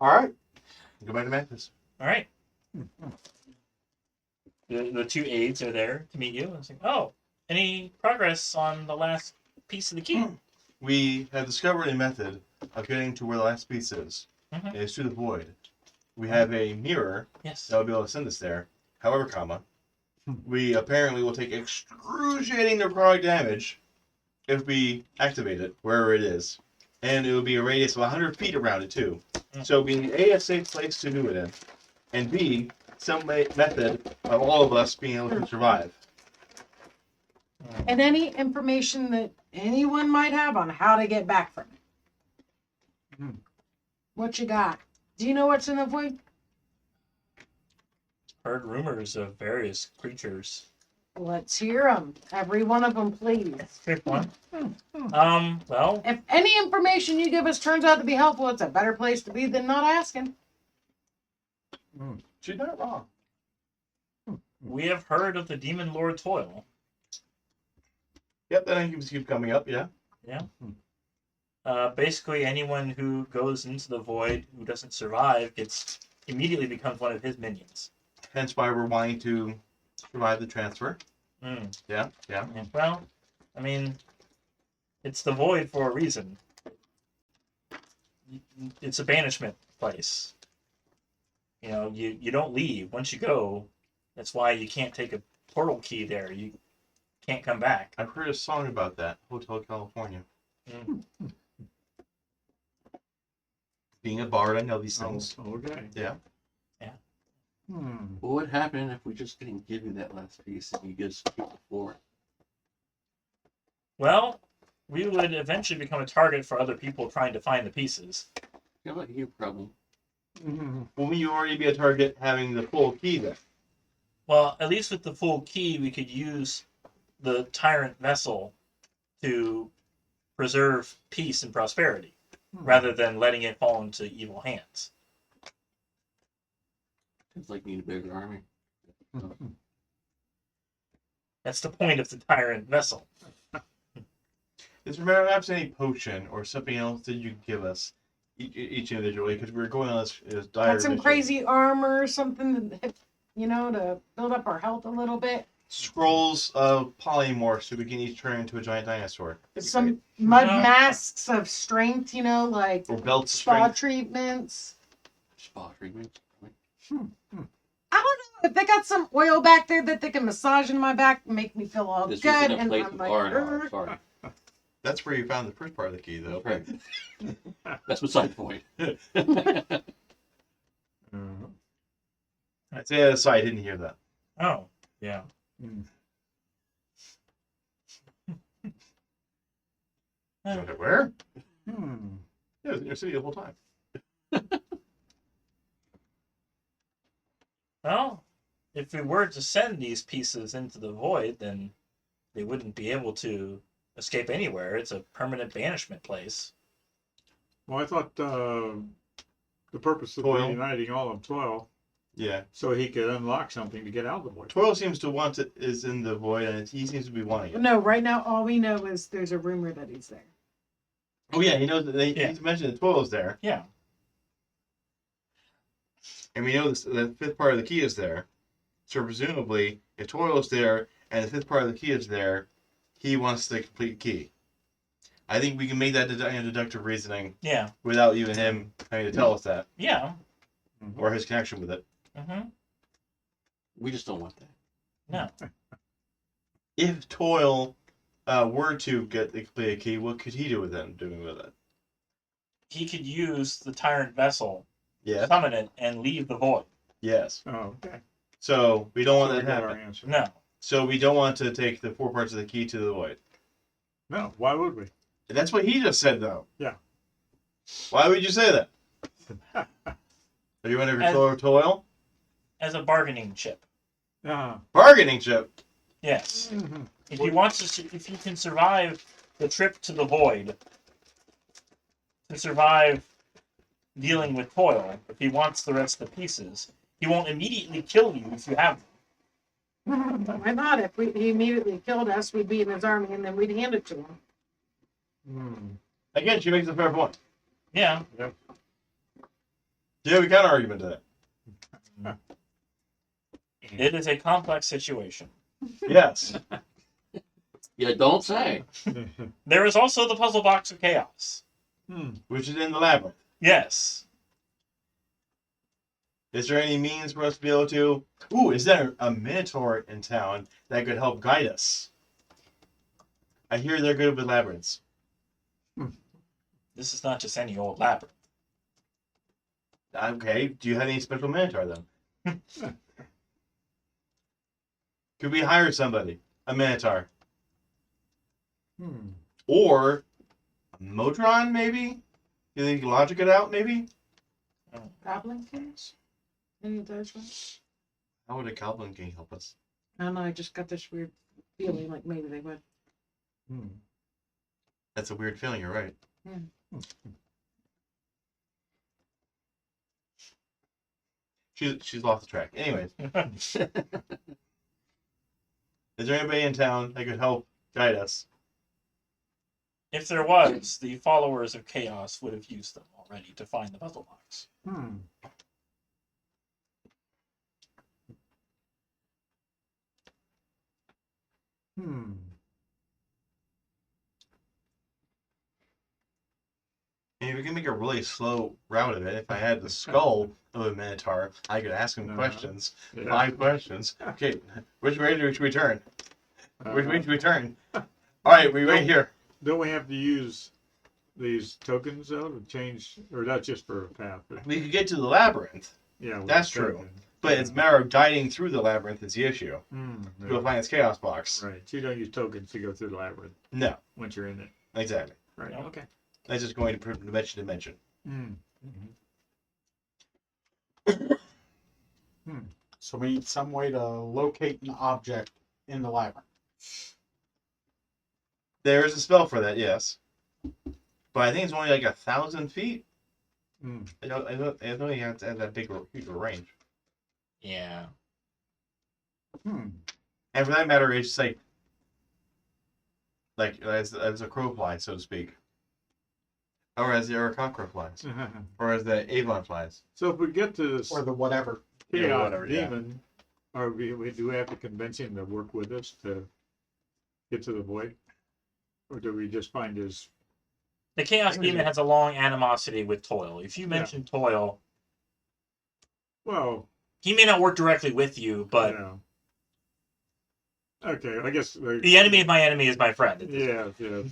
All right. Go back to Memphis. All right. The two aides are there to meet you. And say, oh, any progress on the last piece of the key? We have discovered a method of getting to where the last piece is. Mhm. It's through the void. We have a mirror Yes. that will be able to send us there. However, we apparently will take excruciating necrotic damage if we activate it wherever it is, and it will be a radius of 100 feet around it too. So we need A, a safe place to do it in, and B, some method of all of us being able to survive. And any information that anyone might have on how to get back from it. What you got? Do you know what's in the void? Heard rumors of various creatures. Let's hear them. Every one of them, please. Pick one. Well, If any information you give us turns out to be helpful, it's a better place to be than not asking. She's not wrong. we have heard of the demon lord Toil. Yep, that keeps coming up, yeah. Basically, anyone who goes into the void who doesn't survive immediately becomes one of his minions. Hence why we're wanting to survive the transfer. Mm. Yeah. Yeah, well, I mean, it's the void for a reason. It's a banishment place. You don't leave. Once you go, that's why you can't take a portal key there. You can't come back. I've heard a song about that. Hotel California. Being a bard, I know these things. Oh, okay. Yeah. What would happen if we just didn't give you that last piece and you just keep the floor? Well, we would eventually become a target for other people trying to find the pieces. How about you, problem? Will you already be a target having the full key then? Well, at least with the full key, we could use the tyrant vessel to preserve peace and prosperity, rather than letting it fall into evil hands. It's like you need a bigger army. That's the point of the tyrant vessel. Is there perhaps any potion or something else that you could give us each individually? Because we're going on this dire Got some mission. crazy armor, something that, to build up our health a little bit. Scrolls of polymorph so we can each turn into a giant dinosaur. That'd be Some great. mud masks of strength, like Or belt spa strength. treatments. Spa treatment. I don't know if they got some oil back there that they can massage in my back and make me feel all This good. was in a And place I'm with like, R&R. Sorry. That's where you found the first part of the key, though. Right. That's beside the point. I'd say sorry, I didn't hear that. Oh, yeah. Where? Yeah, it was in your city the whole time. Well, if we were to send these pieces into the void, then they wouldn't be able to escape anywhere. It's a permanent banishment place. Well, I thought the purpose of Toil. reuniting all of Toil Yeah. so he could unlock something to get out of the void. Toil seems to want it is in the void, and he seems to be wanting it. no, right now all we know is there's a rumor that he's there. Oh yeah, he knows that Yeah. he's mentioned that Toil's there, Yeah. and we know the fifth part of the key is there. So presumably, if Toil is there and the fifth part of the key is there, he wants the complete key. I think we can make that deductive reasoning Yeah. without even him having to tell us that Yeah. or his connection with it. Mm-hmm. We just don't want that. No. If Toil were to get the complete key, what could he do with it? He could use the tyrant vessel, Yes. summon it, and leave the void. Yes. Oh, okay. So we don't want So that we to got our happen. answer. No. So we don't want to take the 4 parts of the key to the void. No, why would we? And that's what he just said, though. Yeah. Why would you say that? Are you under control of Toil? as a bargaining chip. Bargaining chip. Yes. Mhm. If he wants to, if you can survive the trip to the void, to survive dealing with Toil, if he wants the rest of the pieces, he won't immediately kill you if you have them. Why not? If he immediately killed us, we'd be in his army and then we'd hand it to him. Hmm. Again, she makes a fair point. Yeah. Yeah, we counter argument to that. It is a complex situation. Yes. You don't say. There is also the puzzle box of chaos. Which is in the labyrinth. Yes. Is there any means for us to be able to... Ooh, is there a minotaur in town that could help guide us? I hear they're good with labyrinths. This is not just any old labyrinth. Okay, do you have any special minotaur then? Could we hire somebody? A minotaur? Or a Modron, maybe? You think you can logic it out, maybe? Goblin kings? Any of those ones? How would a Goblin King help us? I don't know. I just got this weird feeling like maybe they would. That's a weird feeling, you're right. She's lost the track. Anyways. Is there anybody in town that could help guide us? If there was, the followers of chaos would have used them already to find the puzzle box. Maybe we can make a really slow route of it. If I had the skull of a minotaur, I could ask him questions. 5 questions. Okay, which way should we turn? Which way should we turn? All right, we wait here. Don't we have to use these tokens though to change, or that's just for a path? We could get to the labyrinth, Yeah, with That's the true. tokens. but it's a matter of guiding through the labyrinth is the issue. Yeah. Go find its chaos box. Right. So you don't use tokens to go through the labyrinth No, once you're in it. exactly. Right. No. Okay. That's just going from dimension to dimension. So we need some way to locate an object in the labyrinth. There is a spell for that, yes, but I think it's only like 1,000 feet. I don't think you have to have that big huge range. Yeah. And for that matter, it's like as a crow flies, so to speak, or as the Arcana flies, or as the Avon flies. So if we get to this Or the whatever. chaos Yeah, whatever, yeah. demon, do we have to convince him to work with us to get to the void? Or do we just find his... The Chaos Energy. Demon has a long animosity with Toil. If you mention Toil, Well, he may not work directly with you, but yeah. Okay, I guess... the enemy of my enemy is my friend. Yeah, yeah.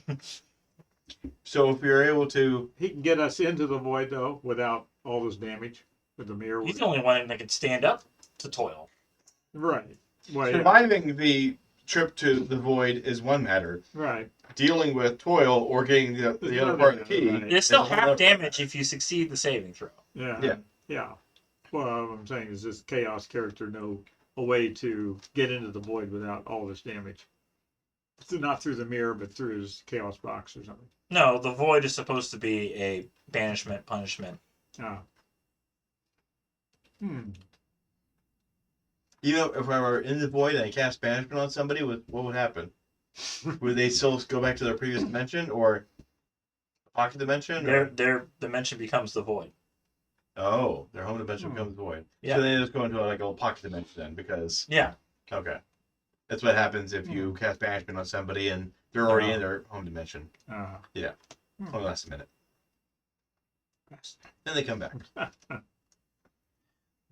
So if you're able to, He can get us into the void, though, without all this damage with the mirror. He's the only one that can stand up to Toil. Right. Well, yeah. surviving the trip to the void is one matter. Right. Dealing with Toil or getting the other part of the key. Right. It's still It's a whole half other- damage if you succeed the saving throw. Yeah. Yeah. Yeah. Well, what I'm saying is this chaos character know a way to get into the void without all this damage. Not through the mirror, but through his chaos box or something. No, the void is supposed to be a banishment punishment. Ah. You know, if I were in the void and I cast banishment on somebody, what would happen? Would they still go back to their previous dimension or pocket dimension? Their dimension becomes the void. Oh, their home dimension becomes void. Yeah. So they just go into like a pocket dimension then because Yeah. okay, that's what happens if you cast banishment on somebody and they're already in their home dimension. Only lasts a minute. Then they come back.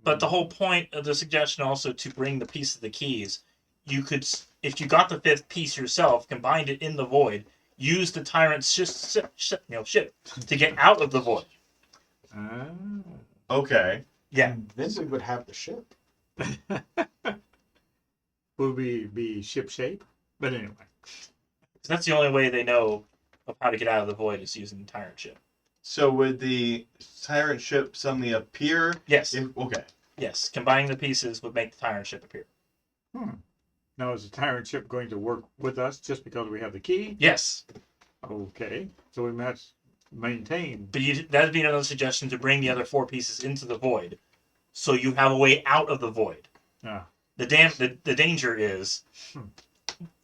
But the whole point of the suggestion also to bring the piece of the keys, you could, if you got the fifth piece yourself, combined it in the void, use the tyrant's ship to get out of the void. Okay. Yeah. Then we would have the ship. Will we be ship shape? But anyway. So that's the only way they know of how to get out of the void is using the tyrant ship. So would the tyrant ship suddenly appear? Yes. Okay. Yes, combining the pieces would make the tyrant ship appear. Now, is the tyrant ship going to work with us just because we have the key? Yes, Okay, so we must maintain. but that'd be another suggestion to bring the other 4 pieces into the void, so you have a way out of the void. Ah. The danger is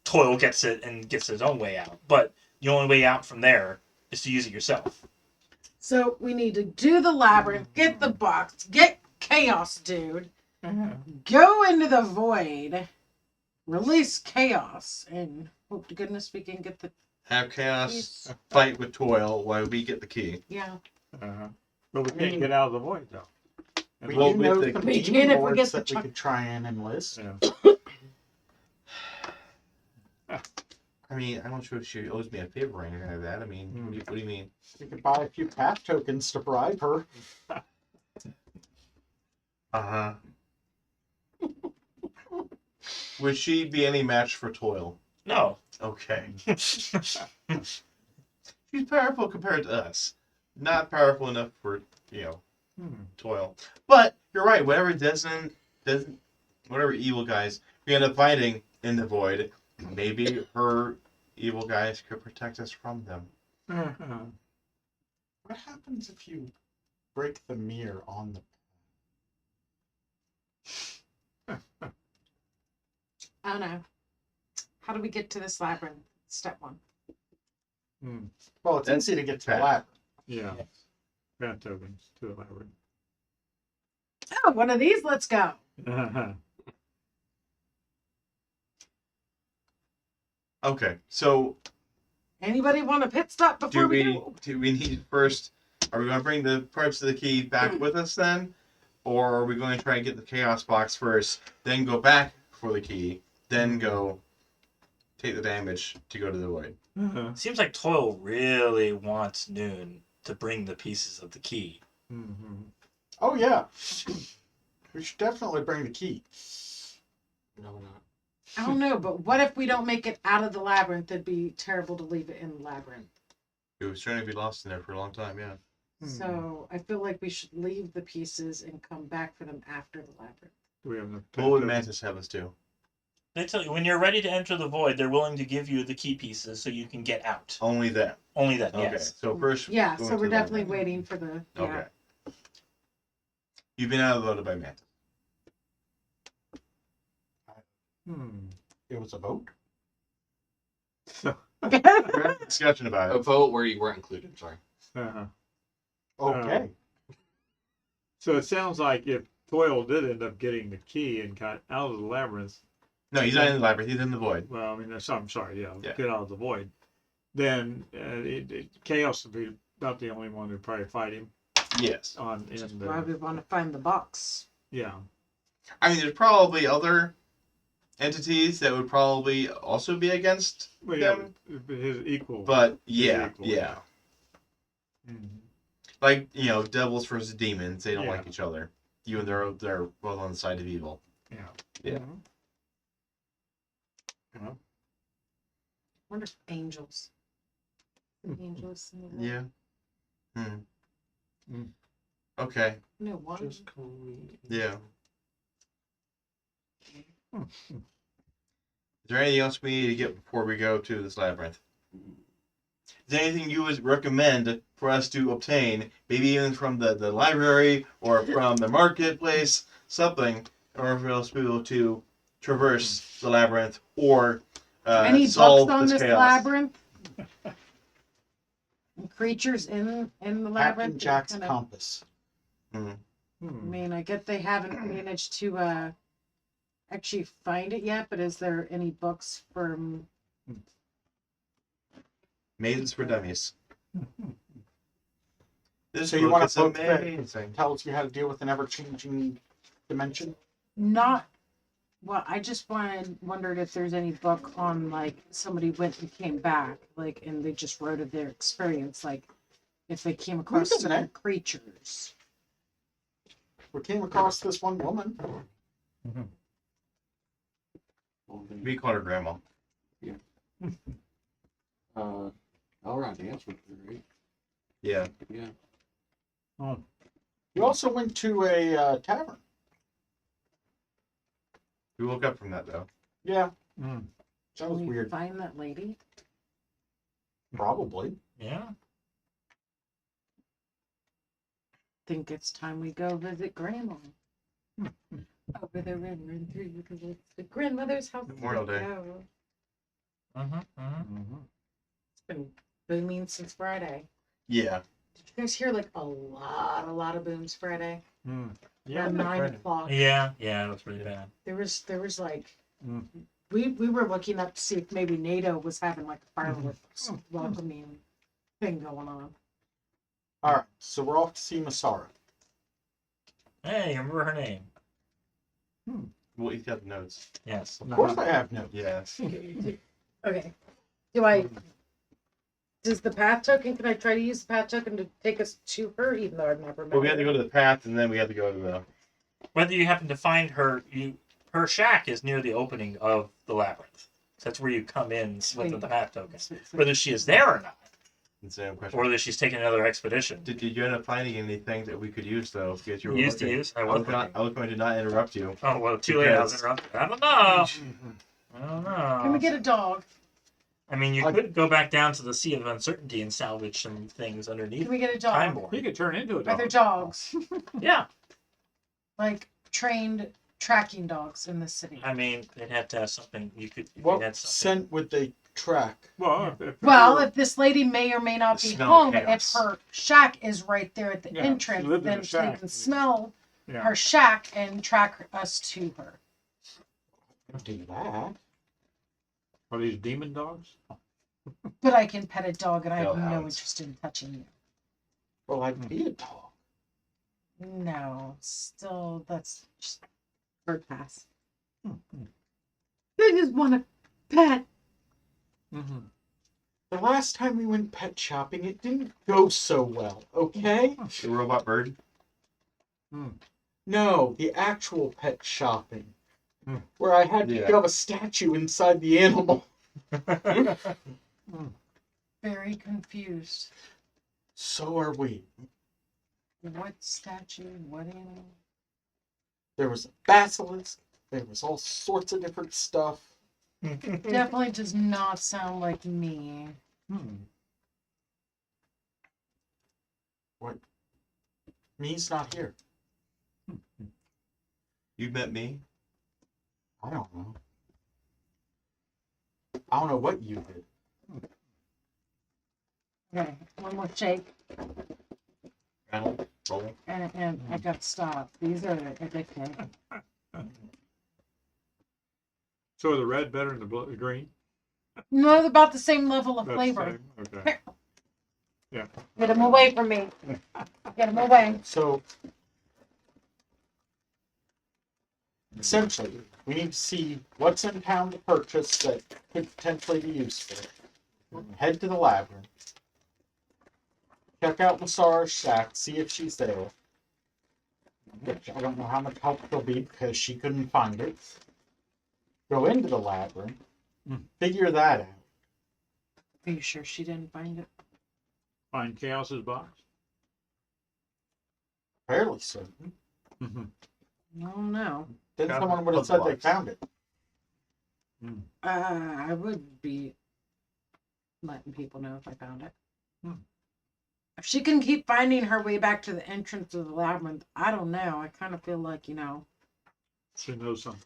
Toil gets it and gets his own way out, but the only way out from there is to use it yourself. So we need to do the labyrinth, get the box, get Chaos Dude, go into the void, release Chaos, and hope to goodness we can get the Have Chaos keys. fight with Toil while we get the key. Yeah. But we can't get out of the void, though. We Well, do with know the- some We demon can if we lords get the that we could try and enlist. Yeah. I mean, I'm not sure if she owes me a favor or anything like that. I mean, what do you mean? We could buy a few path tokens to bribe her. Uh-huh. Would she be any match for Toil? No. Okay. She's powerful compared to us. Not powerful enough for, Toil. But you're right, whatever whatever evil guys we end up fighting in the void, maybe her evil guys could protect us from them. What happens if you break the mirror on the... I don't know. How do we get to this labyrinth? Step 1. Well, it's easy to get to the Path. labyrinth. Yeah. Path tokens to the labyrinth. Oh, one of these. Let's go. Okay, so Anybody want a pit stop before we go? do we need first? Are we going to bring the parts of the key back with us then, or are we going to try and get the chaos box first, then go back for the key, then go take the damage to go to the void? Seems like Toil really wants Noon to bring the pieces of the key. Oh, yeah. We should definitely bring the key. No, not. I don't know, but what if we don't make it out of the labyrinth? It'd be terrible to leave it in the labyrinth. It was trying to be lost in there for a long time, yeah. So I feel like we should leave the pieces and come back for them after the labyrinth. Do we have enough What would path Mantis have us do? They tell you when you're ready to enter the void, they're willing to give you the key pieces so you can get out. Only that. Only then, Okay, yes. so first. Yeah, go so into we're the definitely labyrinth. waiting for the. Yeah. Okay. You've been outvoted by Mantis. It was a vote. We had a discussion about A it. vote where you weren't included. Sorry. Okay. So it sounds like if Toil did end up getting the key and got out of the labyrinth, No, he's not in the labyrinth. He's in the void. well, I mean, I'm sorry, Yeah. get out of the void, then Chaos would be about the only one who'd probably fight him Yes. in Why the, we want to find the box? yeah. I mean, there's probably other entities that would probably also be against Well, yeah, them. his equal. But yeah, equal. yeah. Mhm. Like, devils versus demons, they don't Yeah. like each other. Even though they're both on the side of evil. Yeah. Yeah. I wonder if angels. Angels. In the Yeah. Mm. Okay. No one. Just call me. Yeah. Is there anything else we need to get before we go to this labyrinth? Is there anything you would recommend for us to obtain, maybe even from the library or from the marketplace, something, or for us to be able to traverse the labyrinth or Any solve books on this chaos? labyrinth? Creatures in the labyrinth. Captain Jack's Kinda- compass. I mean, I get they haven't managed to actually find it yet, but is there any books from? Mazes for Dummies. This So you book want a is book that amazing. tells you how to deal with an ever-changing dimension? Not. Well, I just wondered if there's any book on like somebody went and came back, like, and they just wrote of their experience, like if they came across Isn't certain it? creatures. We came across this one woman. We call her Grandma. All around dance would be great. Yeah. Yeah. Oh. We also went to a tavern. We woke up from that though. Yeah, Mm. that was Can we weird. find that lady? Probably. Yeah. Think it's time we go visit Grandma. Over the river and through because it's the grandmother's house. Memorial Day. Go. Mm-hmm. Mm-hmm. Mhm. It's been booming since Friday. Yeah. Did you guys hear like a lot of booms Friday? Mm. Around 9 o'clock. Yeah. Yeah. It was really bad. There was like Mm. we were looking up to see if maybe NATO was having like a fireworks welcoming thing going on. All right, so we're off to see Masara. Hey, remember her name? Well, you have notes. Yes. Of course, I have notes. Yes. Okay. Does the path token? Can I try to use the path token to take us to her? Even though I've never met Well, we her. had to go to the path, and then we had to go to the. Whether you happen to find her, her shack is near the opening of the labyrinth. That's where you come in with the path token. Whether she is there or not, Same question. or whether she's taking another expedition. Did you end up finding anything that we could use though? Because you were Used to looking. use. I was looking. I was going to not interrupt you. Oh well, too late. I was Because- interrupted. I don't know. I don't know. Can we get a dog? I mean, you could go back down to the Sea of Uncertainty and salvage some things underneath Can we get a Time dog? He Born. could turn into a Are dog. there dogs? Yeah. Like trained tracking dogs in the city? I mean, they'd have to have something. You could. If you What had something. scent would they track? Well, Well, if this lady may or may not The be smell of home, if chaos. her shack is right there at the Yeah, she entrance, lived in then a she shack. can smell yeah. her shack and track us to her. Do that. Are these demon dogs? But I can pet a dog, and I have no Hellhounds. interest in touching you. Well, I'd be a dog. No, still, that's just bird pass. Mm-hmm. I just want a pet. Mm-hmm. The last time we went pet shopping, it didn't go so well, okay? The robot bird. No, the actual pet shopping. Hmm. Where I had to Yeah. shove a statue inside the animal. Very confused. So are we. What statue? What animal? There was a basilisk. There was all sorts of different stuff. Definitely does not sound like me. What? Me's not here. You met me. I don't know. I don't know what you did. Okay, one more shake, Ronald. Roll. and I got to stop. These are addictive. So are the red better than the green? No, they're about the same level of That's flavor. the same? Okay. Get them away from me. Get them away. So, essentially, we need to see what's in town to purchase that could potentially be useful. Head to the labyrinth. Check out Masara's shack, see if she's there. Which I don't know how much help she'll be because she couldn't find it. Go into the labyrinth. Figure that out. Are you sure she didn't find it? Find Chaos's box? Fairly certain. Mm-hmm. No, no. Then Got someone would have puzzle said they box. found it. I would be letting people know if I found it. If she can keep finding her way back to the entrance of the labyrinth, I don't know. I kind of feel like, She knows something.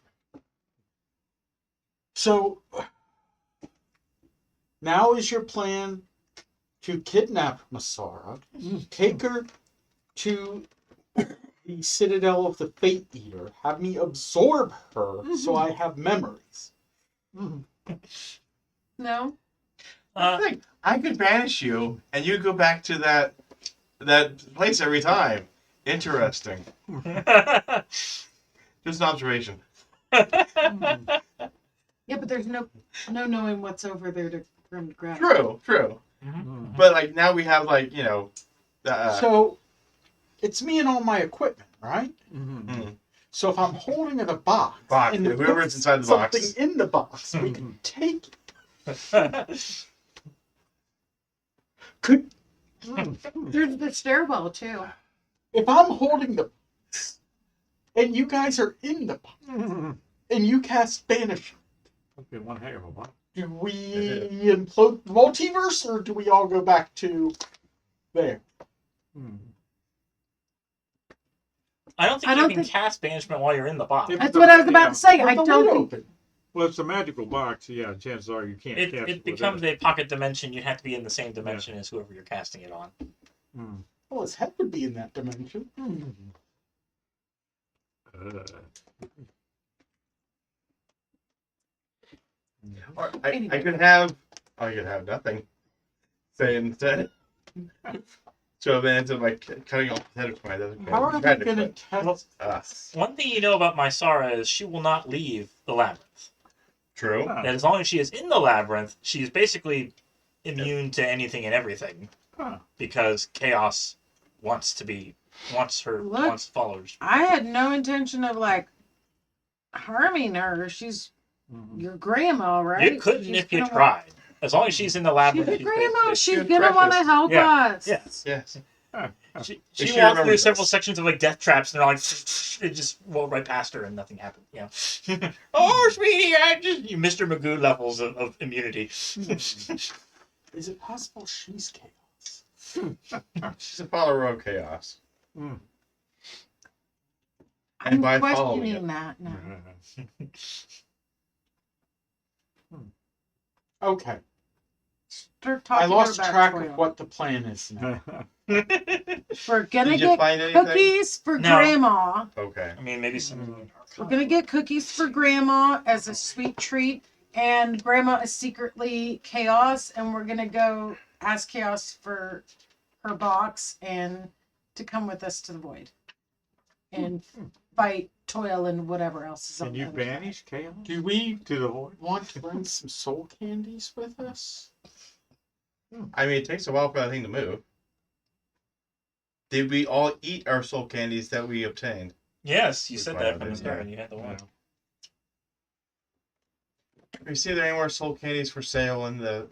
So, now is your plan to kidnap Masara, take her to the Citadel of the Fate Eater, have me absorb her so I have memories. no. I could banish you, and you go back to that place every time. Interesting. Just an observation. Yeah, but there's no knowing what's over there to grab. True. But like now we have like So, it's me and all my equipment, right? Mm-hmm. So if I'm holding the box, Box, and yeah, whoever's puts inside the something box. in the box, we can take it. Could There's the stairwell too. if I'm holding the box and you guys are in the box, and you cast banish. Okay, one heck of a lot. Do we implode the multiverse, or do we all go back to there? I don't think I you don't can think- cast banishment while you're in the box. If That's what I was about to say. With I the don't lid think. open. Well, it's a magical box. Yeah, chances are you can't cast It within becomes a pocket dimension. You have to be in the same dimension as whoever you're casting it on. Well, his head would be in that dimension. Or I could have. I could have nothing. Say instead. So then it's like cutting off the head of somebody. That's How are they tragic, going to but test? us. One thing you know about Mysara is she will not leave the labyrinth. True. Huh. And as long as she is in the labyrinth, she's basically immune to anything and everything. Huh. Because chaos wants followers. I had no intention of like harming her. She's your grandma, right? You couldn't She's if you gonna tried. As long as she's in the She's labyrinth, a grandma. She's she's gonna want to precious. help Yeah. us. Yes. Yes. She She walked through remembers several this. sections of like death traps, and they're like, it just rolled right past her, and nothing happened. You know, oh, sweetie, you Mr. Magoo levels of immunity. Is it possible she's chaos? She's a follower of chaos. Mm. And I'm by following questioning it. that now. Okay. Start I talking lost about track Toil. of what the plan is now. We're gonna Did you get find anything? cookies for No. Grandma. Okay. I mean, maybe some. We're gonna get cookies for Grandma as a sweet treat, and Grandma is secretly Chaos, and we're gonna go ask Chaos for her box and to come with us to the void and fight Toil and whatever else is on Can the you other side. banish chaos Do we to the void? want to bring some soul candies with us? I mean, it takes a while for that thing to move. Did we all eat our soul candies that we obtained? Yes, you We said find that out from the then, start. You had the one. You see, there any more soul candies for sale in the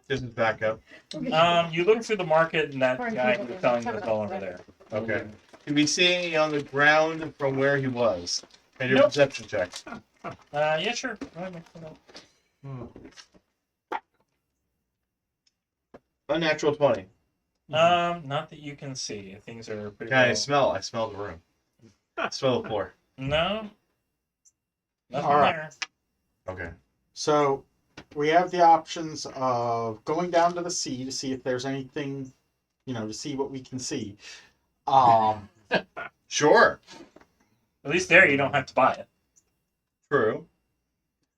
business backup? You look through the market, and that guy who was selling them is no longer there. Okay. Did we see any on the ground from where he was? And your Nope. perception check. Yeah, sure. Go ahead, make that up. Unnatural 20. Not that you can see. Things are pretty. Can I well- smell? I smell the room. I smell the floor. No. Nothing All right. there. Okay. So we have the options of going down to the sea to see if there's anything, to see what we can see. Sure. At least there, you don't have to buy it. True.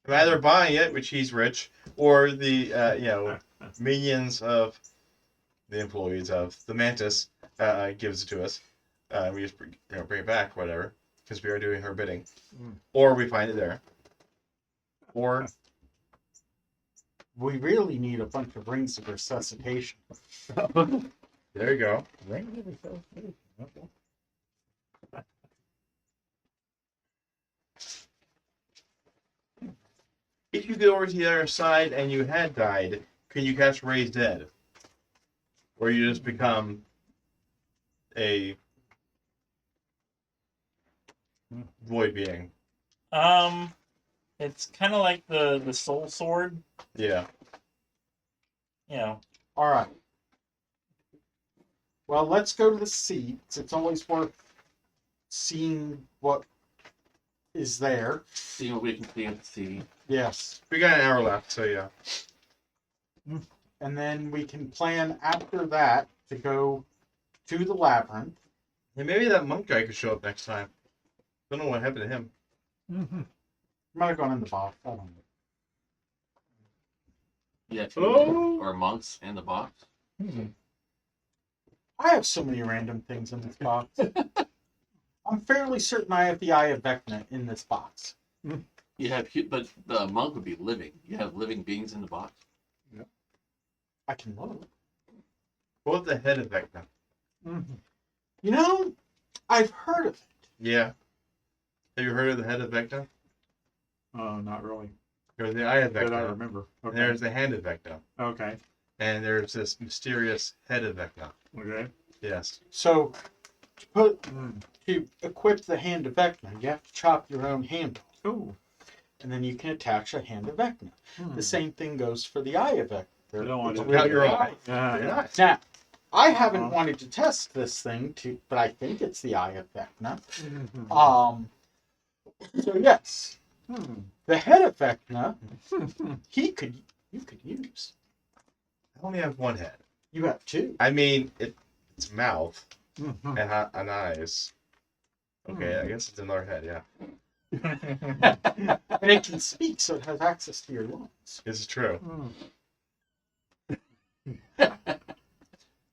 I'm either buying it, which he's rich, or the minions of the employees of the Mantis gives it to us. We just bring it back, whatever, because we are doing her bidding, or we find it there, or We really need a bunch of rings of resuscitation. there you go. If you go over to the other side and you had died, can you cast Raise Dead? Or you just become a void being? It's kind of like the soul sword. Yeah. All right. Well, let's go to the sea. It's always worth seeing what is there. See what we can see at the sea. Yes. We got an hour left, so yeah. And then we can plan after that to go to the labyrinth. And maybe that monk guy could show up next time. Don't know what happened to him. Might have gone in the box. I don't know. Yeah, Oh. or monks in the box. I have so many random things in this box. I'm fairly certain I have the Eye of Vecna in this box. You have, but the monk would be living. You have living beings in the box. I can look. What the head of Vecna? I've heard of it. Yeah. Have you heard of the head of Vecna? Oh, not really. There's the eye of That I Vecna. remember. And Okay. there's the hand of Vecna. Okay. And there's this mysterious head of Vecna. Okay. Yes. So, to equip the Hand of Vecna, you have to chop your own hand off. Oh. and then you can attach a hand of Vecna. Hmm. The same thing goes for the eye of Vecna. You don't want It's to really cut your good. eye. Yeah. Nice. Now, I haven't Uh-huh. wanted to test this thing, but I think it's the eye of Vecna. Mhm. So yes, Hmm. the head of Vecna, you could use. I only have one head. You have two. I mean, it's mouth Mhm. and eyes. Okay, I guess it's another head. Yeah, And it can speak, so it has access to your lungs. this is true. Hmm.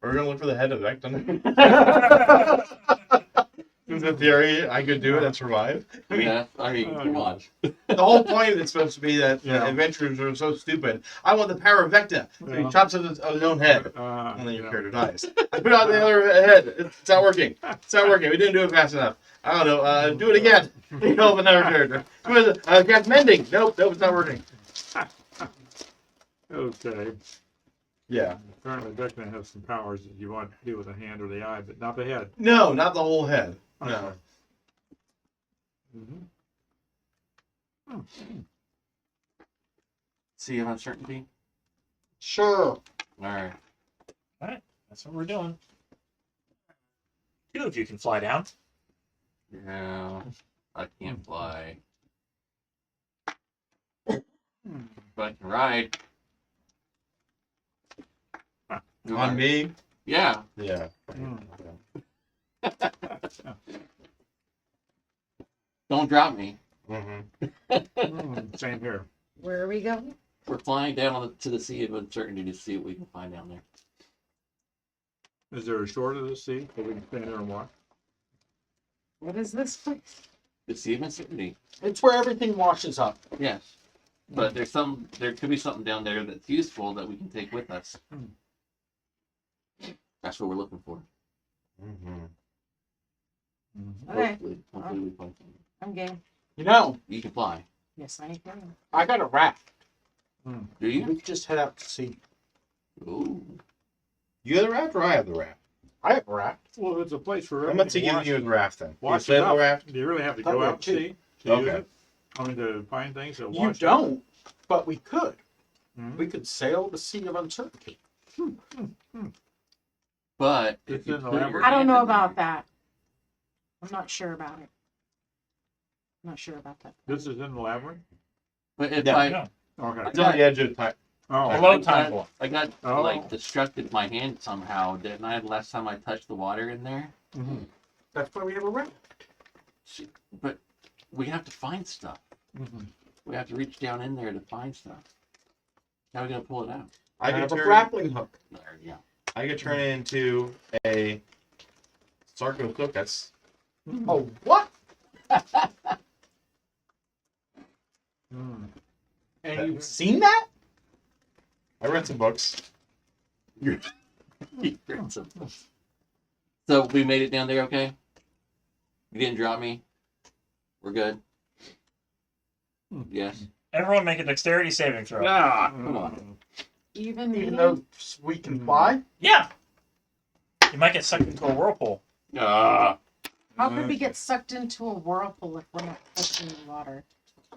We're gonna look for the head of Vecna. In the theory, I could do it and survive. Yeah, I mean, come on. The whole point is supposed to be that Yeah. adventurers are so stupid. I want the power of Vecna. So he Yeah. chops off his own head. And then your Yeah. character dies. I put out the other head. It's not working. It's not working. We didn't do it fast enough. I don't know. Do it again. You know, another character. Cast mending. Nope, it's not working. Okay. Yeah. Apparently, Vecna has some powers that you want to do with the hand or the eye, but not the head. No, not the whole head. No. Okay. Mhm. Sea of uncertainty. Sure. All right. That's what we're doing. Two of you can fly down. Yeah, I can't fly, Hmm. but I can ride. On me? Yeah. Yeah. Hmm. Don't drop me. Mm-hmm. Hmm. Same here. Where are we going? We're flying down to the Sea of Uncertainty to see what we can find down there. Is there a shore to the sea so we can stand there and watch? What is this place? The Sea of Uncertainty. It's where everything washes up. Yes. But there could be something down there that's useful that we can take with us. Hmm. That's what we're looking for. Mm-hmm. Mhm. Okay, Hopefully we find something. I'm game. You know, You can fly. Yes, I can. I got a raft. Hmm. Do you? We could just head out to sea. Ooh. You have the raft or I have the raft? I have a raft. Well, it's a place for I'm going to everything give you a raft then. You wash it have up. the raft? Do you really have to Thought go we out had to two. sea to use Okay. it? I mean, to find things that You wash up? don't, but we could. Mhm. We could sail the Sea of Uncertainty. But It's if you in the put your labyrinth. I don't hand know in there- about that. I'm not sure about it. I'm not sure about that. This is in the labyrinth? But if Yeah. I, No. Okay. It's on the edge of time. Oh, Hello, time for. I got Oh. like distracted my hand somehow, didn't I? Last time I touched the water in there. mhm, That's why we have a raft. But we have to find stuff. mhm. We have to reach down in there to find stuff. How are we gonna pull it out? I have could a turn. grappling hook. There, yeah. I could turn it into a sarcopithecus. Oh, what? Hmm. And you've seen that? I read some books. So we made it down there, okay? You didn't drop me. We're good. Hmm. Yes. Everyone make a dexterity saving throw. Ah, come on. Even Even me? though we can fly? Yeah. You might get sucked into a whirlpool. Ah. How could we get sucked into a whirlpool if we're not touching the water?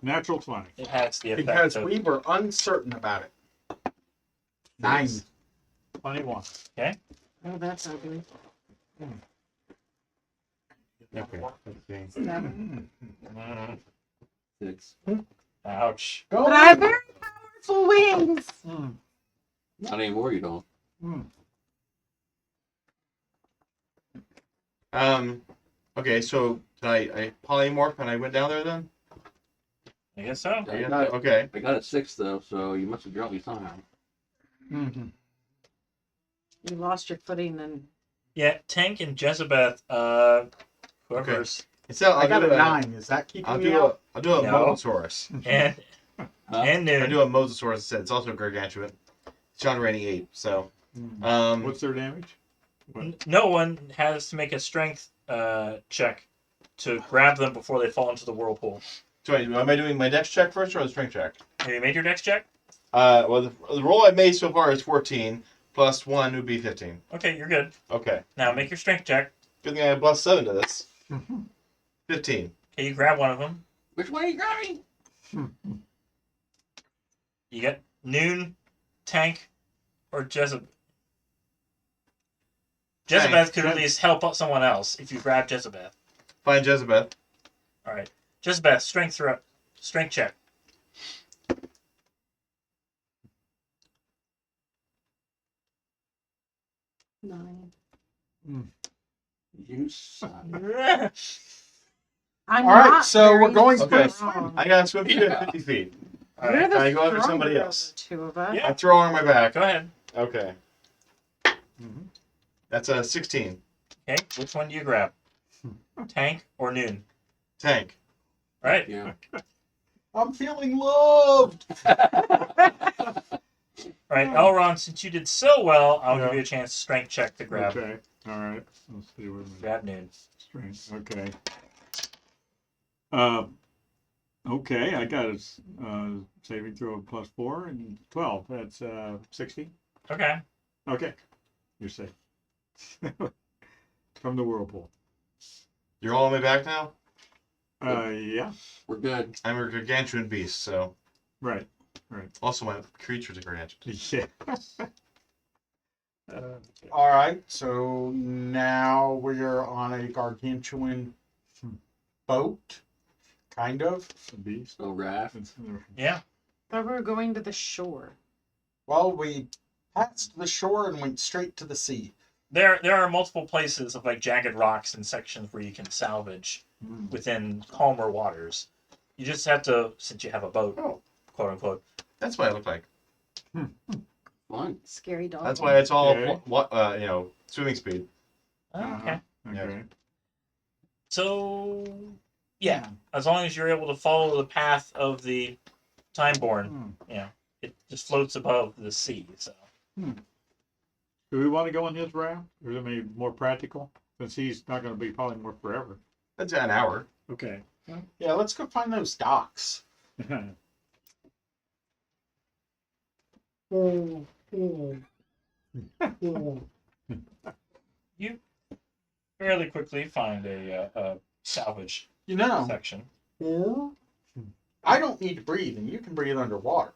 Natural 20. It has the effect Because of we were uncertain about it. 9. 21. Oh, that's ugly. Okay. Let's see. 7. 6. ouch. Go But I have very powerful wings. Hmm. Not anymore, you don't. Hmm. Okay, so did I polymorph and I went down there then? I guess so. I got, Okay. I got a 6 though, so you must have dropped me somehow. Mhm. You lost your footing and Yeah, Tank and Jezebeth, whoever's I got a 9. Is that keeping me out? I'll do a No. Mosasaurus. and and I Noon. do a Mosasaurus instead. It's also a gargantuan. It's John Rainey 8. So What's their damage? No one has to make a strength check to grab them before they fall into the whirlpool. so wait, am I doing my dex check first or the strength check? Have you made your dex check? Well, the roll I've made so far is 14 plus 1 would be 15. Okay, you're good. Okay. Now make your strength check. Good thing I have plus 7 to this. 15. Okay, you grab one of them. Which one are you grabbing? You get Noon, Tank, or Jezebel. Jezebel could at least help out someone else if you grab Jezebel. Find Jezebel. All right, Jezebel, strength check. Nine. You suck. I'm All right, not so we're very going Okay. strong. I got to swim Yeah. 50 feet. All You're right, the I go after somebody stronger of else. the two of us. Yeah. I throw her on my back. Go ahead. Okay. Mhm. That's a 16. Okay, which one do you grab? Tank or Noon? Tank. All right. Yeah. I'm feeling loved. All right, Elrond, since you did so well, I'll Yeah. give you a chance to strength check to grab Okay. All right. Let's see what my grab Noon. strength. Okay. Okay. I got a saving throw of +4 and 12. That's 60. Okay. Okay. You're safe. From the whirlpool. You're all on my back now? Yeah. We're good. I'm a gargantuan beast, so. Right. Also, my creature's a gargantuan. Yeah. All right, so now we're on a gargantuan boat, kind of. A beast. No raft. Yeah. Thought we were going to the shore. Well, we passed the shore and went straight to the sea. There are multiple places of like jagged rocks and sections where you can salvage within calmer waters. You just have to, since you have a boat, Oh. quote unquote. That's what I look like. Fun. Scary dog. That's why it's all, Okay. swimming speed. Okay. Okay. So, yeah, as long as you're able to follow the path of the Timeborn, Hmm. it just floats above the sea. So, Do we want to go on his raft? Or is it maybe more practical? Since he's not going to be probably more forever. That's an hour. Okay. Yeah, let's go find those docks. you fairly quickly find a salvage You know, section. I don't need to breathe, and you can breathe underwater.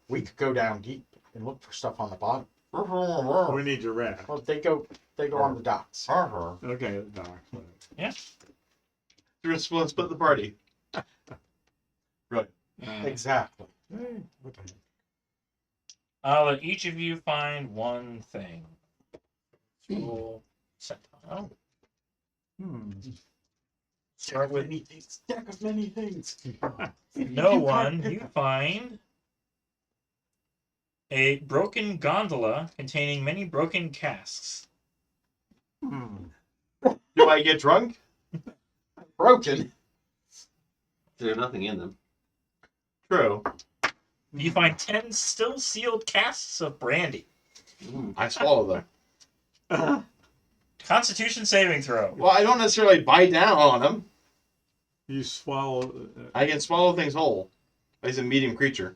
We could go down deep and look for stuff on the bottom. We need your raft. Well, they go on the docks. Okay, Doc. Let's split the party. Exactly. Hey, what the heck? I'll let each of you find one thing. Roll percentile. Start with Many things. Stack of many things. no one. You find a broken gondola containing many broken casks. Do I get drunk? Broken. There's nothing in them. True. You find 10 still sealed casks of brandy. I swallow them. Constitution saving throw. Well, I don't necessarily bite down on them. You swallow. I can swallow things whole. He's a medium creature.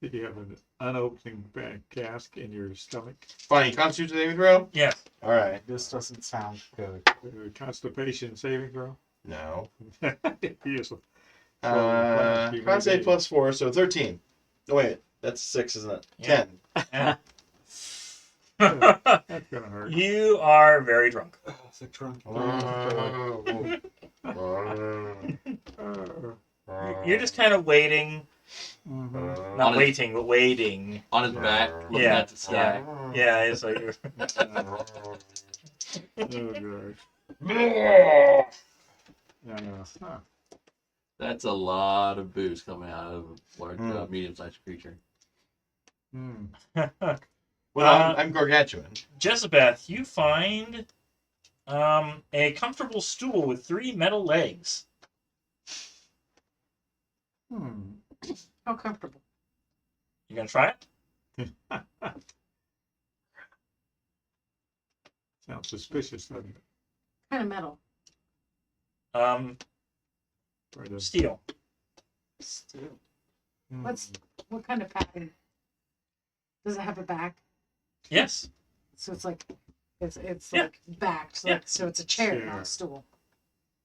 You have an unopened cask in your stomach. Fine. Constitution saving throw? Yes. All right. This doesn't sound good. Constipation saving throw. No. Yes. Con save +4, so 13. No, wait. That's 6, isn't it? Yeah. 10. That's gonna hurt. You are very drunk. The drunk. You're just kind of waiting. Mhm. Not On his- waiting, but waiting. On his back, looking Yeah, at the sky. Yeah, it's like you're... Oh gosh. Huh. That's a lot of booze coming out of a large, medium-sized creature. Hmm. Well, I'm gargantuan. Jezebeth, you find a comfortable stool with 3 metal legs. Hmm. How comfortable. You gonna try it? Sounds suspicious, doesn't it? Kind of metal. Right up. Steel. Steel. Hmm. What kind of pattern? Does it have a back?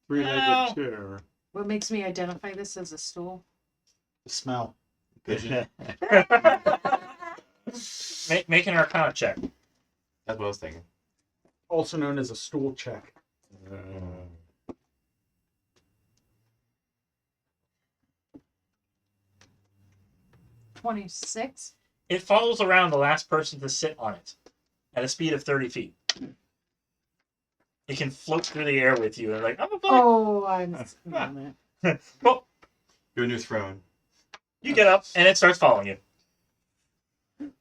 Three-legged Ow. chair. What makes me identify this as a stool? The smell. Pigeon. Make an Arcana check. That's what I was thinking. Also known as a stool check. 26. It follows around the last person to sit on it at a speed of 30 feet. It can float through the air with you and like, I'm a bug. Oh, I'm on it. Well, Your new throne. you get up and it starts following you.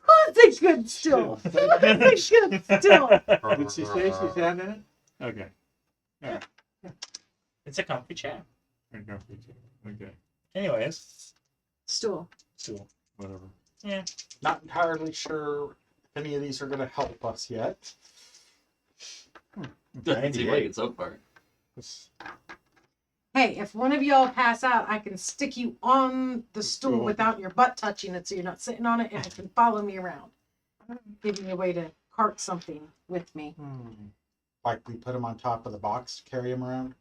Oh, it's a good stool. It's a good stool. Did she say she sat in it? Okay. It's a comfy chair. Okay. Anyways, Stool. stool. Whatever. Yeah. Not entirely sure if any of these are going to help us yet. Doesn't seem like it so far. Hey, if one of y'all pass out, I can stick you on the stool Cool. without your butt touching it so you're not sitting on it and it can follow me around. Giving you a way to cart something with me. Like we put them on top of the box, carry them around.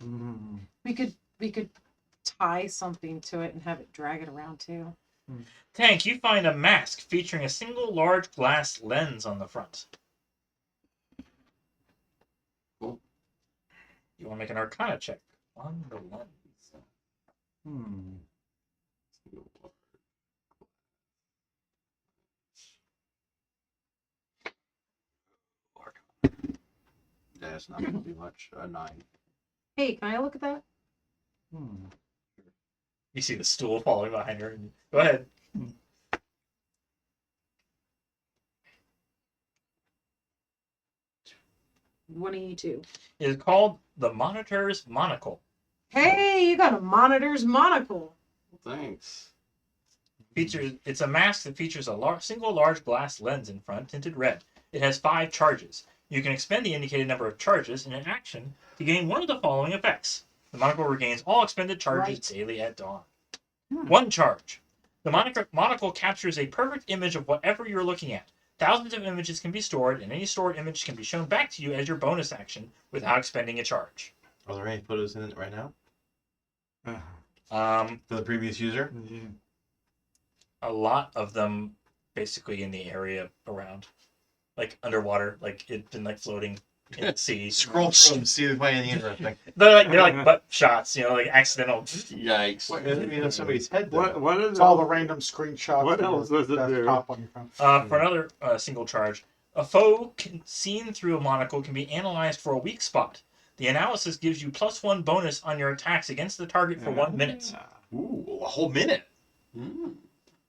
We could tie something to it and have it drag it around too. Tank, you find a mask featuring a single large glass lens on the front. Cool. You want to make an Arcana check on the lens. Yeah, it's not going to be much. A 9. Hey, can I look at that? You see the stool falling behind her. Go ahead. 182. It is called the Monitor's Monocle. Hey, you got a monitor's monocle. Thanks. It's a mask that features a single large glass lens in front, tinted red. It has 5 charges. You can expend the indicated number of charges in an action to gain one of the following effects. The monocle regains all expended charges daily at dawn. 1 charge. The monocle captures a perfect image of whatever you're looking at. Thousands of images can be stored, and any stored image can be shown back to you as your bonus action without expending a charge. Are there any photos in it right now? For the previous user? A lot of them basically in the area around. Like underwater, like it's been like floating in the sea. Scroll through them, see if they find anything interesting. They're like butt shots, like accidental. Yikes. What, it doesn't mean that's somebody's head, though. What is It's all the random screenshots. What of else your does it do? desktop on your phone. For another single charge, a foe seen through a monocle can be analyzed for a weak spot. The analysis gives you +1 bonus on your attacks against the target for 1 minute. Ooh, a whole minute.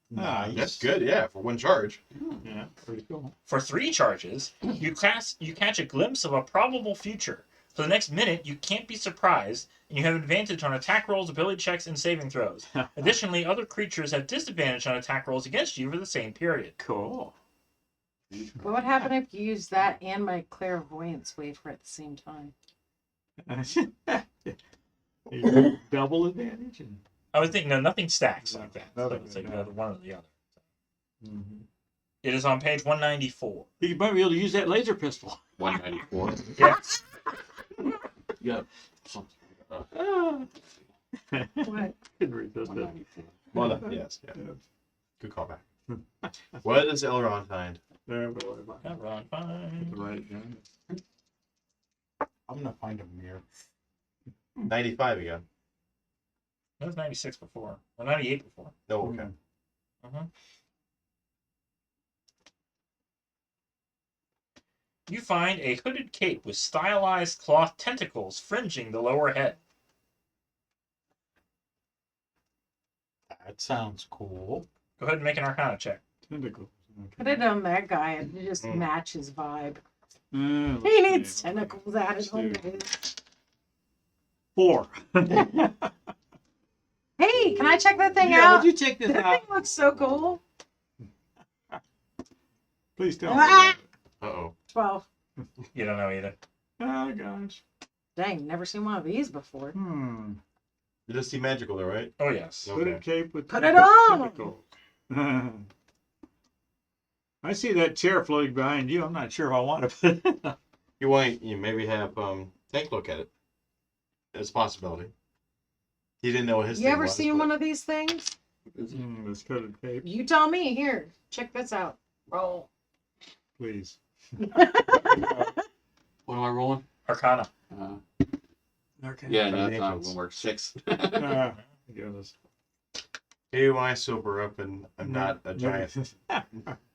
Nice. That's good, yeah, for 1 charge. Yeah, pretty cool. For 3 charges, you catch a glimpse of a probable future. For the next minute, you can't be surprised, and you have advantage on attack rolls, ability checks, and saving throws. Additionally, other creatures have disadvantage on attack rolls against you for the same period. Cool. What would happen if you used that and my clairvoyance wafer at the same time? Double advantage. I would think, no, nothing stacks like that. So Nothing, it's like no. either one or the other. It is on page 194. You might be able to use that laser pistol. 194. Yeah. Yep. What? Couldn't resist it. 194. Well done, yes. Yeah. Good callback. What does Elrond find? There we go. Yeah, Ron, fine. Right, yeah. I'm gonna find a mirror. 95 again. That was 96 before. Or 98 before. Oh, okay. You find a hooded cape with stylized cloth tentacles fringing the lower head. That sounds cool. Go ahead and make an Arcana check. Tentacles. Put it on that guy and you just match his vibe. Let's He needs see. tentacles added under his. 4. Hey, can I check that thing Yeah, out? would you check this That out? thing looks so cool. Please tell me. Ah! Uh-oh. 12. You don't know either. Oh gosh. Dang, never seen one of these before. It does seem magical, though, right? Oh, yes. Okay. Hooded cape with Put it on! tentacles. I see that chair floating behind you. I'm not sure if I want to put it. You maybe have Tank look at it. it's a possibility. He didn't know what his You thing ever was, seen but- one of these things? This coated tape, You tell me. Here, check this out. Roll. please. What am I rolling? Arcana. Okay. Yeah, no, From that's the not ancients. gonna work. 6. Ah, goodness. Maybe when I sober up and I'm not a giant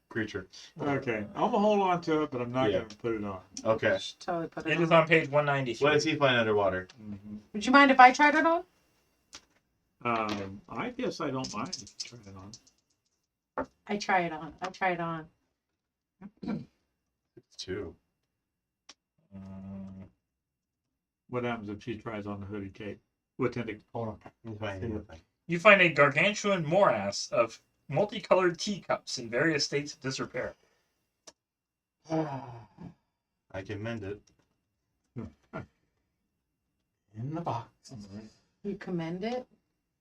creature. Okay, I'm gonna hold on to it, but I'm not Yeah. gonna put it on. Okay. Should totally put it, It is on. on page 193. What does he find underwater? Would you mind if I tried it on? I guess I don't mind if you try it on. I try it on. I try it on. It's 2. What happens if she tries on the hooded cape? What tentacle? Hold on. Let me find anything. You find a gargantuan morass of multicolored teacups in various states of disrepair. I can mend it. In the box. You commend it?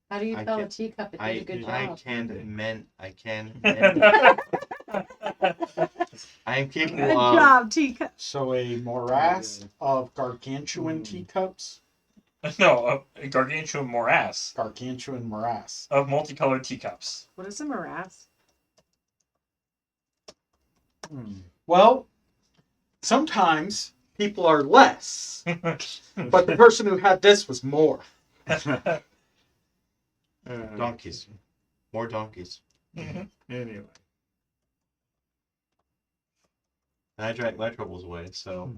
How do you I tell a can- teacup it I did a good I job? can mend. I can no, mend. I am Good capable of. job, teacup. So a morass of gargantuan teacups. a gargantuan morass Gargantuan morass. of multicolored teacups. What is a morass? Well, sometimes people are less, but the person who had this was more. Donkeys. More donkeys. Anyway. And I drank my troubles away, so.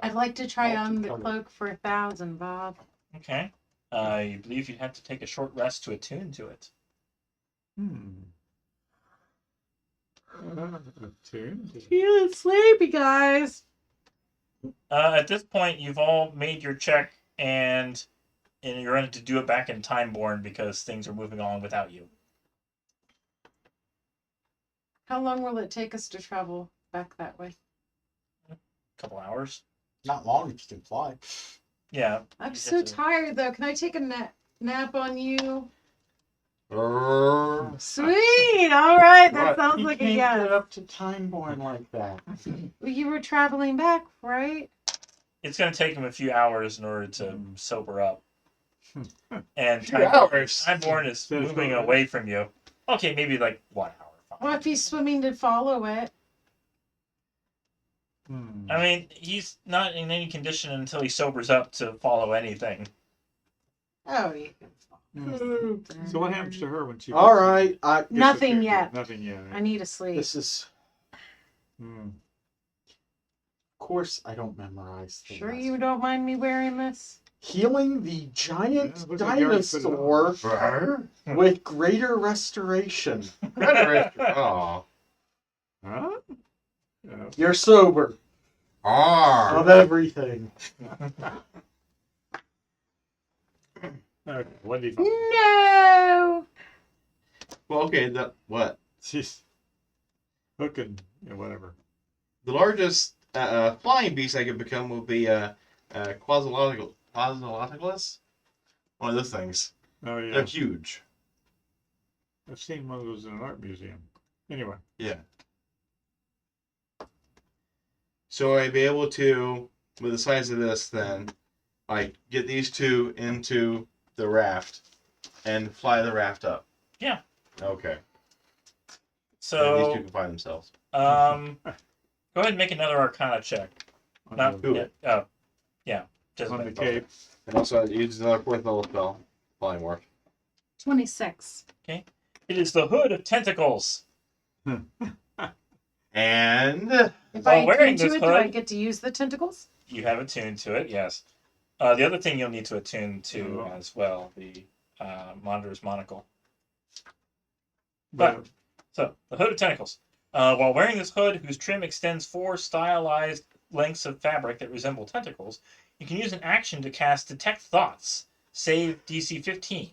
I'd like to try on the Multicolored. cloak for 1,000, Bob. Okay. I believe you'd have to take a short rest to attune to it. Two. Feeling sleepy, guys. At this point, you've all made your check, and you're going to do it back in Timeborn because things are moving on without you. How long will it take us to travel back that way? A couple hours. Not long if you can fly. Yeah. I'm You so have to- tired, though. Can I take a nap on you? Brrr. Sweet. All right. That What? sounds You like a can't yes. get up to Timeborn like that. Well, you were traveling back, right? It's going to take him a few hours in order to sober up. And Few hours. Timeborn is That's moving all right. away from you. Okay, maybe like 1 hour. Fine. What if he's swimming to follow it? I mean, he's not in any condition until he sobers up to follow anything. Oh, you can follow. So what happens to her when she? All right, Gets Nothing the- yet. Nothing yet. I need to sleep. this is. Hmm. Of course, I don't memorize things. Sure you don't mind me wearing this? Healing the giant Yeah, looks like you already put it on. dinosaur Brrr. with greater restoration. Oh. Huh? Yeah. You're sober of everything. Okay. What do you find? No. Well, okay. What? She's hooking. Yeah, whatever. The largest flying beast I could become will be Quasiloticus. One of those things. Oh yeah. They're huge. I've seen one of those in an art museum. Anyway. Yeah. So I'd be able to, with the size of this, then, like, get these two into the raft and fly the raft up. Yeah. Okay. And these So, two can fly themselves. go ahead and make another Arcana check. On Not the, yet. Oh, yeah. Just on the like- cape. And also, I use another 4th level spell, Flying Warp. 26. It is the hood of tentacles. And If While I wearing attune to this it, do I hood- get to use the tentacles? You have attuned to it, yes. The other thing you'll need to attune to as well, the Monitor's Monocle. But So, the hood of tentacles. While wearing this hood, whose trim extends 4 stylized lengths of fabric that resemble tentacles, you can use an action to cast Detect Thoughts, save DC 15.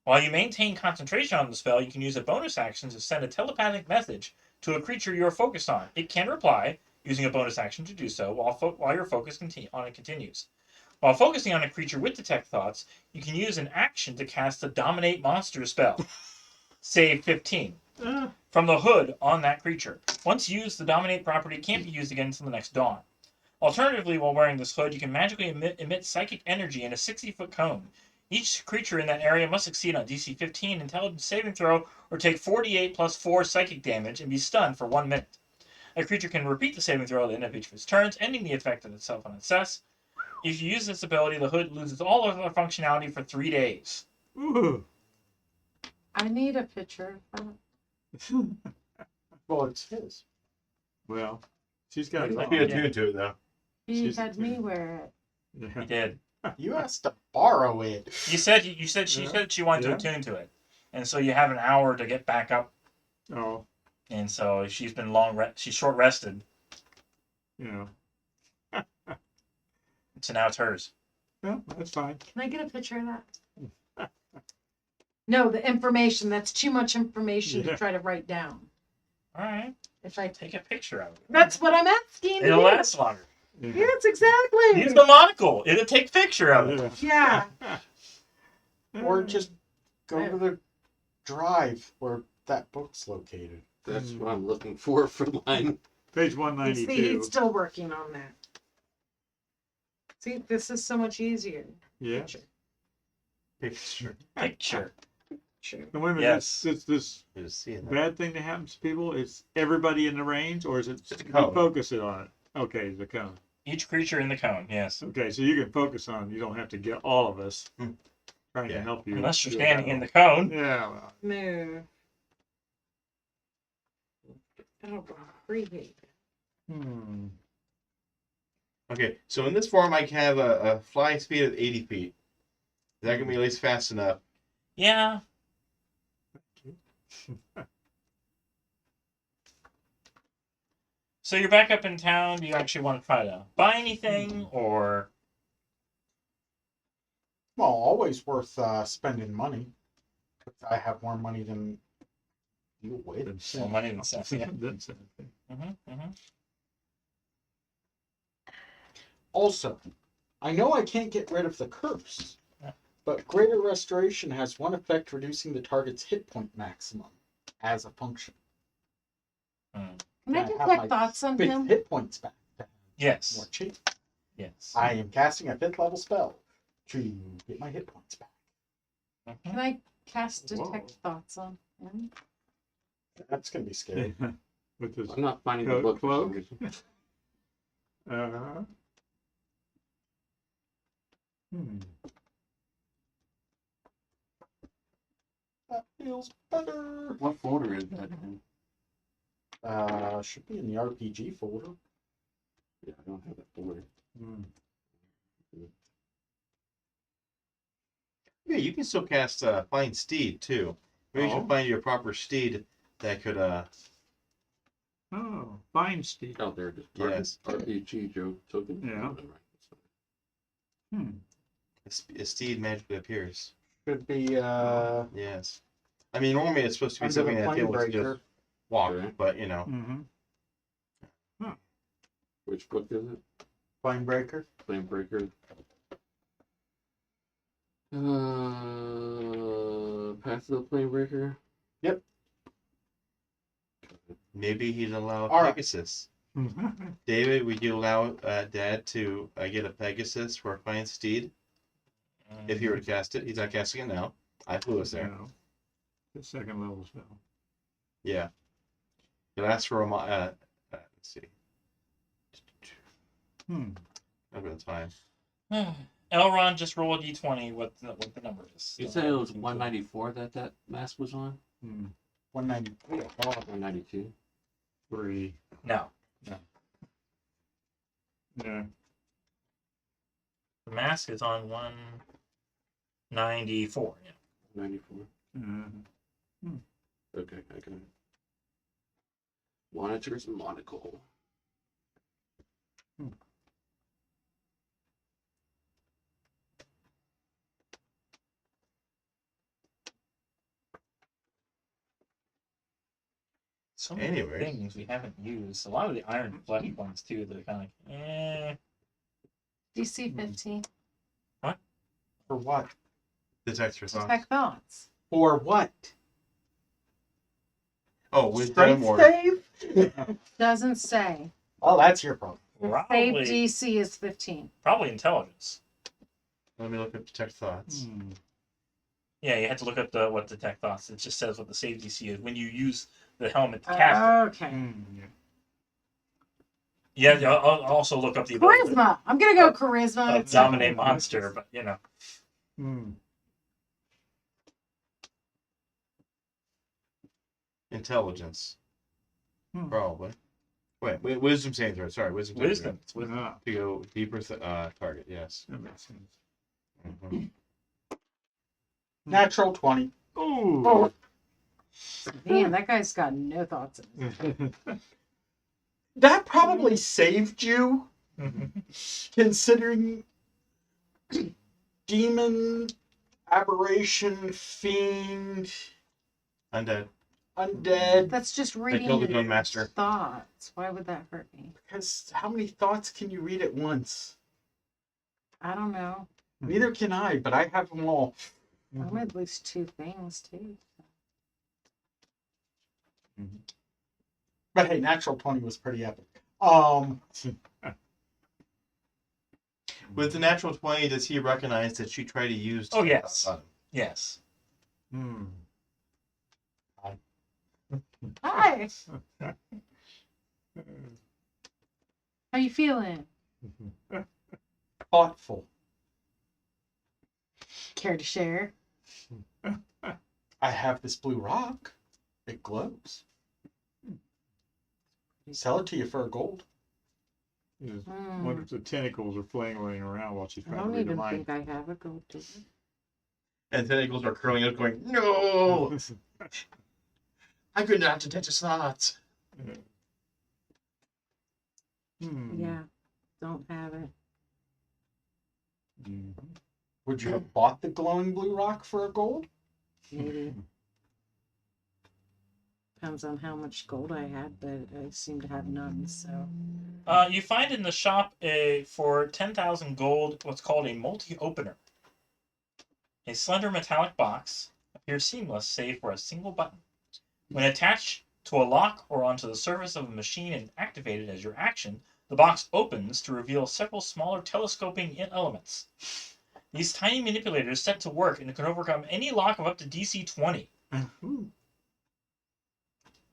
While you maintain concentration on the spell, you can use a bonus action to send a telepathic message to a creature you are focused on. It can reply, using a bonus action to do so, while your focus on it continues. While focusing on a creature with Detect Thoughts, you can use an action to cast a Dominate Monster spell. Save 15. From the hood on that creature. Once used, the Dominate property can't be used again until the next dawn. Alternatively, while wearing this hood, you can magically emit psychic energy in a 60-foot cone. Each creature in that area must succeed on DC 15 intelligence saving throw or take 48 plus 4 psychic damage and be stunned for 1 minute. A creature can repeat the saving throw at the end of each of its turns, ending the effect of itself on success. If you use this ability, the hood loses all of their functionality for 3 days. Ooh. I need a picture of that. Well, it's his. Well, she's got it Like, on. You got tuned to it though. He She's- had me wear it. He Yeah. did. You asked to borrow it. You said she said she wanted to Yeah. attune to it, and so you have an hour to get back up, Oh, and so she's been she's short rested, you know. so now it's hers. Yeah, that's fine. Can I get a picture of that? No, the information. That's too much information Yeah. to try to write down. All right, If I take a picture of it. That's what I'm asking. It'll you. last longer. Yeah. Yes, exactly. Use the monocle. It'll take a picture of it. Yeah. Or just go to the drive where that book's located. That's what I'm looking for mine. Page He's 192. still working on that. See, this is so much easier. Yeah. Picture. Picture. Picture. Sure. And wait a minute, Yes. this You're just seeing that. bad thing that happens to people, it's everybody in the range, or is it Just a you cone. focus it on it? Okay, the cone. Each creature in the cone. Yes. Okay, so you can focus on, you don't have to get all of us Hmm. trying to Yeah. help you. Unless you're do standing that. in the cone. Yeah, well, Move. Oh, breathe. Okay, so in this form, I can have a flying speed of 80 feet. Is that gonna be at least fast enough? Yeah. So you're back up in town. Do you actually want to try to buy anything, or Well, always worth spending money. But I have more money than you with. more money than stuff? Yeah. That's it. Also, I know I can't get rid of the curse, Yeah. but Greater Restoration has one effect reducing the target's hit point maximum as a function. Can I I have detect my thoughts on Big him? hit points back. More Yes. cheap. Yes. I am casting a 5th level spell to get my hit points back. Can I cast detect Whoa. thoughts on him? That's gonna be scary. With this, I'm not finding the Cloak- book for some cloak? reason. Hmm. That feels better. What folder is that in? Should be in the RPG folder. Yeah, I don't have that folder. Hmm. Yeah, you can still cast Flying Steed too. Maybe you Oh. should find you a proper steed that could. Oh, fine, Steve. Oh, there it is. Yes. RPG Joe token. Yeah. Hmm. A steed magically appears. Should be Yes. I mean, normally it's supposed to be under something the that flame able to breaker. just walk, Okay. but you know. Mm-hmm. Which book is it? Flame breaker. Flame Breaker. Path of the Flame Breaker. Maybe he'd allow All right. Pegasus. David, would you allow Dad to get a Pegasus for a Flying Steed if he were to cast it? He's not casting it now. I flew us there. No. The second level spell. Yeah. It lasts for a let's see. Hmm. Over the time. Elrond, just roll a d20. What the number is? You said it was 194 that mask was on? Hmm. 193. 192. 3. No. Yeah. The mask is on 194. Yeah. 94. Uh, Okay, I got it. Monitors and monocle. So many Anyways. things we haven't used. A lot of the Iron Flesh ones too. They're kind of like, eh. DC 15. For what? Detect your thoughts. Detect thoughts. For what? Oh, wisdom Strength or save? Doesn't say. Well, that's your problem. Save Probably, DC is 15. probably intelligence. Let me look up detect thoughts. Yeah, you had to look up what detect thoughts. It just says what the save DC is when you use the helmet to cast it. Okay. Yeah, I'll also look up the ability Charisma. I'm gonna go charisma. of It's dominate not- monster, but you know. Intelligence. Hmm. Probably. Wait, wisdom saving throw. Sorry, wisdom. saving Wisdom. It's throw. wisdom. Ah, To go deeper target, yes. that makes sense. Mhm. Natural 20. Oh. Man, that guy's got no thoughts. That probably saved you, considering demon, aberration, fiend, Undead. undead. That's just They reading killed the your gun master. thoughts. Why would that hurt me? Because how many thoughts can you read at once? I don't know. Neither can I, but I have them all. I'm at least 2 things too. But hey, natural 20 was pretty epic. With the natural 20, does he recognize that she tried to use? Oh, yes. on him? Yes. Hi. How you feeling? Thoughtful. Care to share? I have this blue rock. It glows. Sell it to you for a gold. Just Hmm. wonder if the tentacles are flailing around while she's I trying to don't read the even mind. think I have a gold digger. And tentacles are curling up, going, "No, I could not detect his thoughts." Yeah, don't have it. Would you have bought the glowing blue rock for a gold? Maybe. Depends on how much gold I had, but I seem to have none, so. You find in the shop for 10,000 gold what's called a multi-opener. A slender metallic box appears seamless save for a single button. When attached to a lock or onto the surface of a machine and activated as your action, the box opens to reveal several smaller telescoping elements. These tiny manipulators set to work and can overcome any lock of up to DC 20.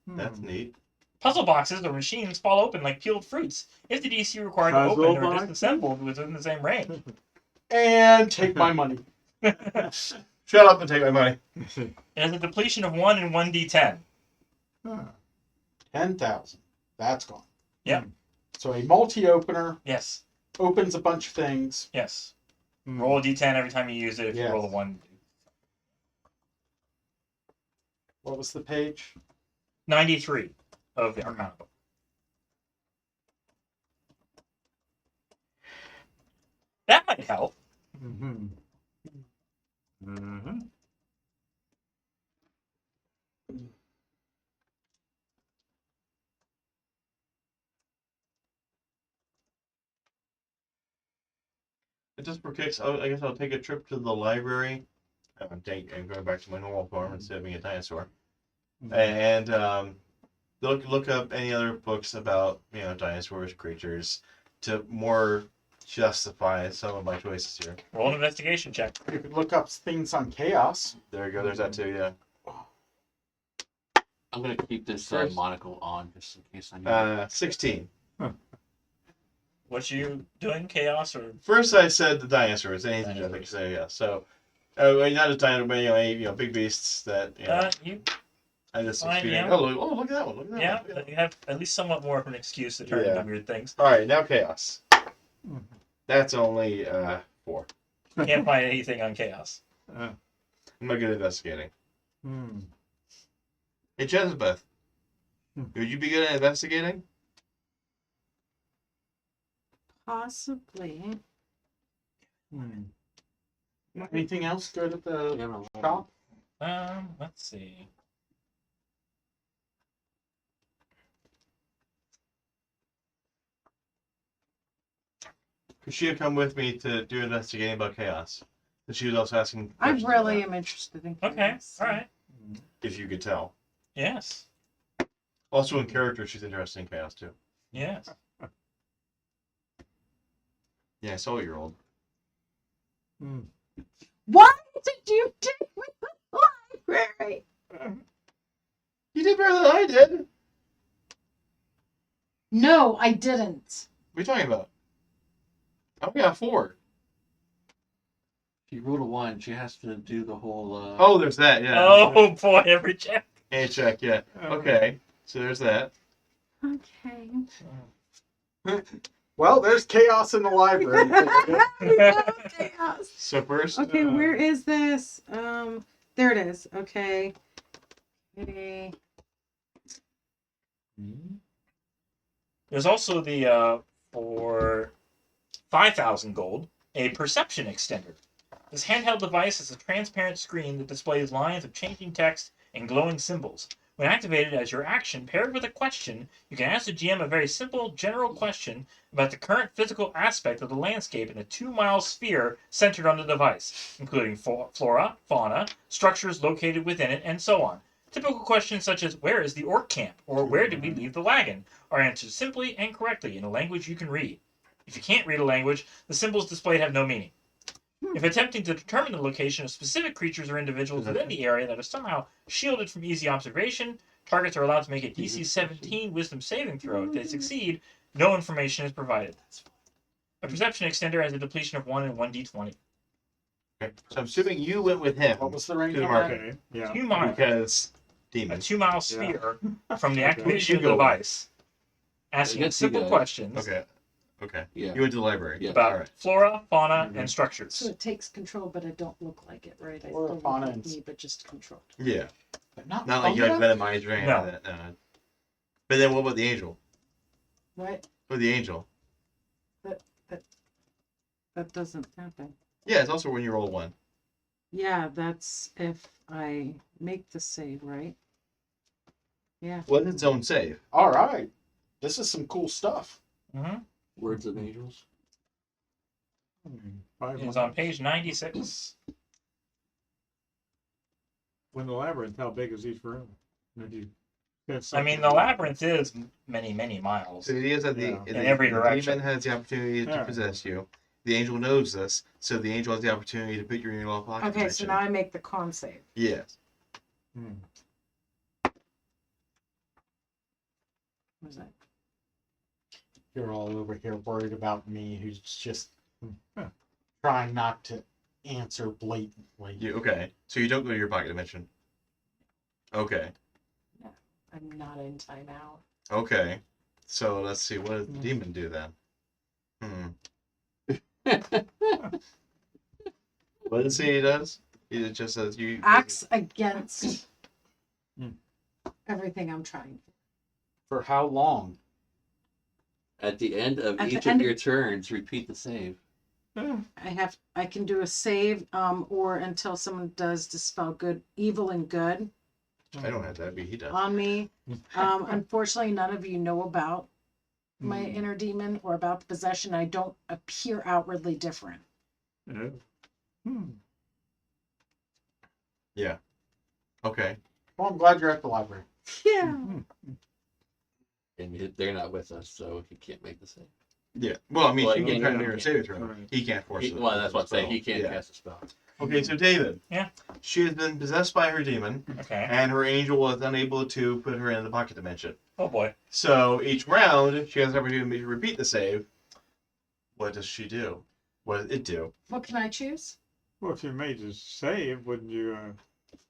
That's neat. Puzzle boxes or machines fall open like peeled fruits if the DC required to Puzzle open or boxes? disassembled within the same range. And take my money. Shut up and take my money. It has a depletion of 1 and 1d10. 10,000. That's gone. Yep. So a multi-opener Yes. opens a bunch of things. Yes. Roll a d10 every time you use it if you Yes. roll a 1. What was the page? 93 of the Arcana book. That might help. Just for kicks, I guess I'll take a trip to the library. I'm going back to my normal form instead of being a dinosaur. And look up any other books about dinosaurs, creatures, to more justify some of my choices here. Roll an investigation check. You could look up things on chaos. There you go. There's that too. Yeah. I'm gonna keep this First. monocle on just in case I need 16. What you doing? Chaos or First, I said the dinosaurs. Anything I think so. Yeah. So, not just dinosaurs, but any big beasts that you I just fine, experience. yeah. Look at that one. Look at that yeah, one. Look at that you have at least somewhat more of an excuse to turn Yeah. into weird things. one. All right, now chaos. That's only 4. Can't find anything on chaos. I'm not good at investigating. Hey, Jezebeth, would you be good at investigating? Possibly. Anything else good at the to. shop? Let's see. Could she have come with me to do investigating about chaos? And she was also asking. I questions really about am interested in Okay, chaos. all right. it, if you could tell. Yes, Also, in character, she's interested in chaos too. yes. Yeah, I saw what you're old. What did you do with the library? You did better than I did. No, I didn't. What are you talking about? I only got 4. She rolled a 1. She has to do the whole. Oh, there's that. Yeah. Oh boy, every check. And check. Yeah. Okay. So there's that. Okay. Well, there's chaos in the library. Chaos. So first. Okay, where is this? There it is. Okay. Okay. There's also the for 5,000 gold, a perception extender. This handheld device is a transparent screen that displays lines of changing text and glowing symbols. When activated as your action paired with a question, you can ask the GM a very simple, general question about the current physical aspect of the landscape in a 2-mile sphere centered on the device, including flora, fauna, structures located within it, and so on. Typical questions such as, where is the orc camp? Or where did we leave the wagon? Are answered simply and correctly in a language you can read. If you can't read a language, the symbols displayed have no meaning. If attempting to determine the location of specific creatures or individuals within the area that are somehow shielded from easy observation, targets are allowed to make a DC 17 Wisdom saving throw. If they succeed, no information is provided. A perception extender has a depletion of 1 and 1d20. Okay. So I'm assuming you went with him What was the range to the on market Okay. Yeah. 2 miles. because A demon. 2-mile sphere from the Okay. activation of the You go. device. Asking guess you simple go. questions Okay. Okay. Yeah. You went to the library. Yeah. about All right. flora, fauna, Mhm. and structures. So it takes control, but I don't look like it, right? I Or still look fauna like and- me, but just controlled. Yeah. But not Not like you like fungi? venomized or anything No. like that. No. But then what about the angel? What? What about the angel? That doesn't happen. Yeah, it's also when you roll 1. Yeah, that's if I make the save, right? Yeah. What's its own save? All right. This is some cool stuff. Mm-hmm. Words of angels. It's on page 96. When the labyrinth, how big is each room? And you- that's I mean, the labyrinth is many, many miles. So the idea is that Yeah. In every direction. demon has the opportunity to Yeah. possess you. The angel knows this, so the angel has the opportunity to put you in your law pocket Okay, so dimension. now I make the con save. Yes. Hmm. What is that? You're all over here worried about me, who's just Huh. trying not to answer blatantly. Okay. So you don't go to your pocket dimension. Okay. I'm not in timeout. Okay. So let's see. What does the demon do then? What does it say he does? It just says you Acts against Hmm. everything I'm trying. For how long? At the end of At the each end of of- your turns, repeat the save. I can do a save, or until someone does dispel good, evil and good I don't have that, but he does. on me. Unfortunately, none of you know about my Hmm. inner demon or about the possession. I don't appear outwardly different. Yeah. Hmm. Okay. Well, I'm glad you're at the library. Yeah. And they're not with us, so he can't make the save. Yeah. Well, I mean, Well, she can yeah, try to yeah. make her saving throw. Right. He can't force it. Well, that's what I'm saying. He can't Yeah. cast a spell. Okay, so David. Yeah. She has been possessed by her demon, Okay. and her angel was unable to put her in the pocket dimension. Oh boy. So each round, she has the opportunity to repeat the save. What does she do? What does it do? What can I choose? Well, if you made the save, wouldn't you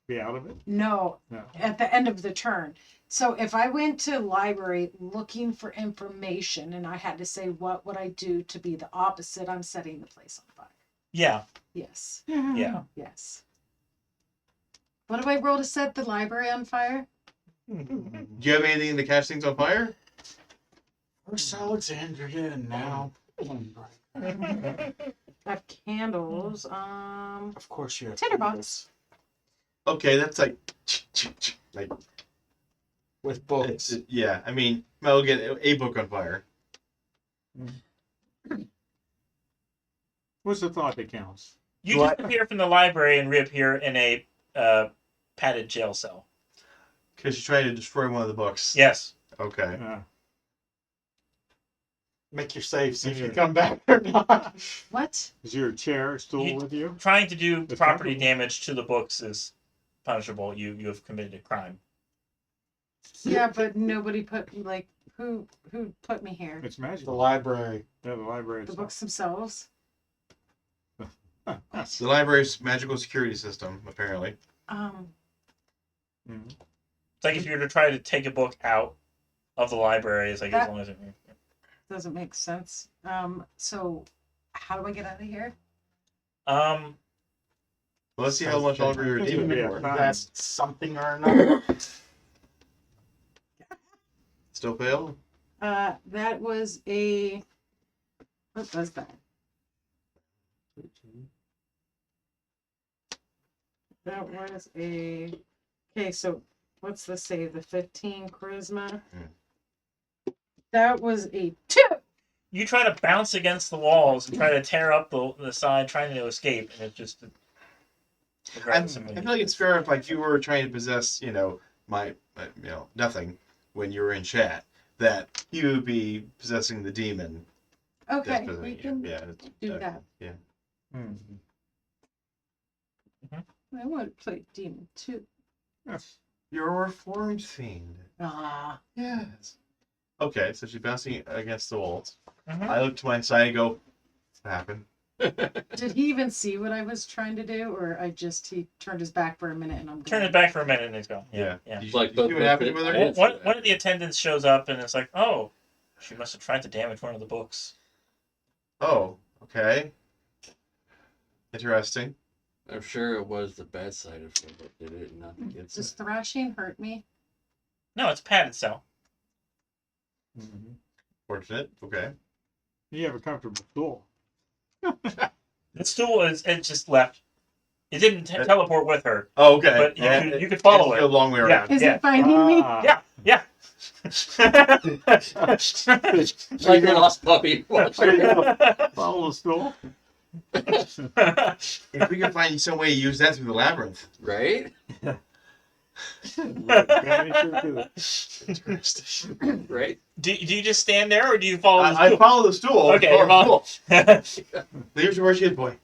be out of it? No, No. at the end of the turn. So if I went to library looking for information and I had to say what would I do to be the opposite, I'm setting the place on fire. Yeah. Yes. Yeah. Yes. What do I roll to set the library on fire? Do you have anything to catch things on fire? First Alexandria and now Bloomberg. I have candles. Of course you have Tinderbox. Okay, that's like with books. yeah. I mean, I'll get a book on fire. What's the thought that counts? You What? disappear from the library and reappear in a padded jail cell. Because she's trying to destroy one of the books. Yes. Okay. Make your save, see if you come back or not. What? Is your chair still You- with you? Trying to do It's property comfortable. damage to the books is punishable. You have committed a crime. Yeah, but nobody put like who put me here? It's The magical. library. Yeah, the library. The itself. books themselves. The library's magical security system, apparently. Um. Mhm. It's like if you were to try to take a book out of the library, it's like as That- long as it. Doesn't make sense. So how do I get out of here? Well, let's see how much longer you're Yeah. demon Yeah. for. That's something or another. Still failed? That was a. What was that? That was a. Okay, so what's the save? The 15 charisma. That was a 2. You try to bounce against the walls and try to tear up the side, trying to escape, and it just. I feel like it's fair if like you were trying to possess, nothing when you were in chat, that he would be possessing the demon. Okay, that's we possessing you. can Yeah, do that. Yeah. Mhm. I want to play demon too. Yes. You're a reformed fiend. Ah, Yes. Okay, so she's bouncing against the walls. Mhm. I look to my side and go, what happened? did he even see what I was trying to do, or he turned his back for a minute and I'm Turn gone? it back for a minute and it's gone. Yeah. Did you, Like did you see what happened with I her? didn't see One that. of the attendants shows up and it's like, oh, she must have tried to damage one of the books. Oh, okay. Interesting. I'm sure it was the bad side of him that did it, not the good Does side. thrashing hurt me? No, it's a padded cell. Mhm. Fortunate. Okay. You have a comfortable stool. The stool is it just left. It didn't teleport with her. Oh, okay. But you could follow It's a it. long way around. Is Yeah. it finding me? Ah. Yeah, yeah. Like a lost puppy. Follow the stool. If we can find some way to use that through the labyrinth. Right? Very sure to that. Interesting. Right? do you just stand there or do you follow the I stool? follow the stool. Okay, you're Follow following. the stool. Leave your kid, boy.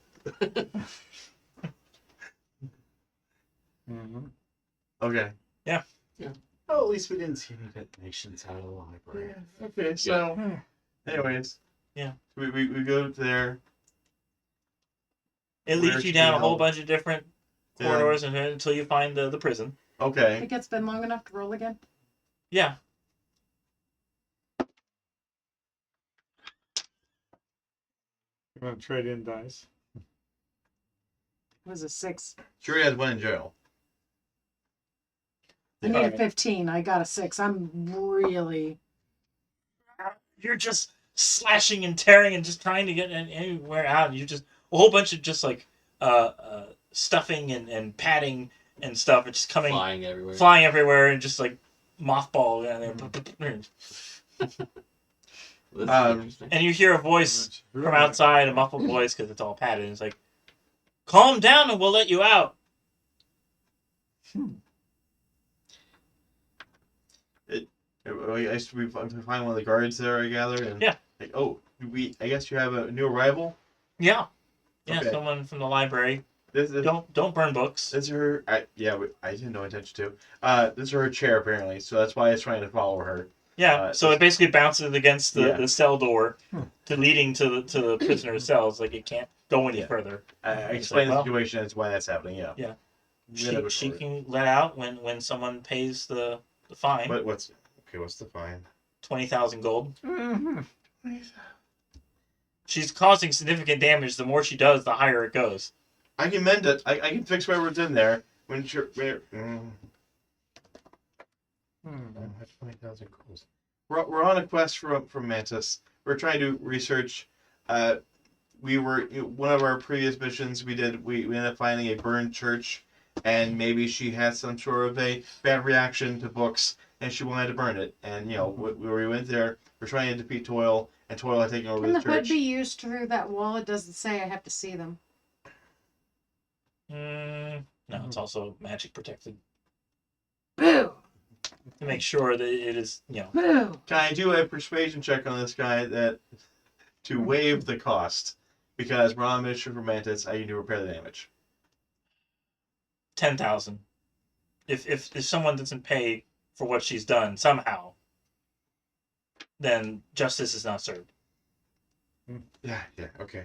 Mhm. Okay. Well, at least we didn't see any detonations out of the library. Okay, so anyways. Yeah. We go there. It Where leads should you down we a whole go? bunch of different Yeah. corridors until you find the prison. I Okay. think it's been long enough to roll again. Yeah. You want to trade in dice? It was a 6. Sure has one in jail. I need a Okay. 15. I got a 6. I'm really. You're just slashing and tearing and just trying to get anywhere out. And you just a whole bunch of just like stuffing and padding and stuff. It's just coming Flying everywhere. and just like mothball This is interesting. and you hear a voice from outside, a muffled voice because it's all padded. And it's like, calm down and we'll let you out. I we find one of the guards there, I gather. And Yeah. Like, oh, I guess you have a new arrival. Yeah. Yeah, Okay. someone from the library. This is Don't burn books. this is her. I didn't know intention to. This is her chair apparently, so that's why it's trying to follow her. Yeah, so it basically bounces against the, Yeah. the cell door leading to the prisoner's cells. Like it can't go any Yeah. further. I It's explained like, the situation. That's why that's happening. Yeah. Yeah. Yeah, She can let out when someone pays the fine. What's the fine? 20,000 gold. Mm-hmm. She's causing significant damage. The more she does, the higher it goes. I can mend it. I can fix whatever's in there. I have 20,000 gold. We're on a quest from Mantis. We're trying to research. We were one of our previous missions. We ended up finding a burned church, and maybe she had some sort of a bad reaction to books, and she wanted to burn it. And we went there. We're trying to defeat Toil, and Toil had taken over Can the the hood church. be used through that wall? It doesn't say I have to see them. No, it's also magic protected. Boo! to make sure that it is, Boo. Can I do a persuasion check on this guy to waive the cost? Because we're on a mission for Mantis, I need to repair the damage. 10,000. If someone doesn't pay for what she's done somehow, then justice is not served. Yeah, okay.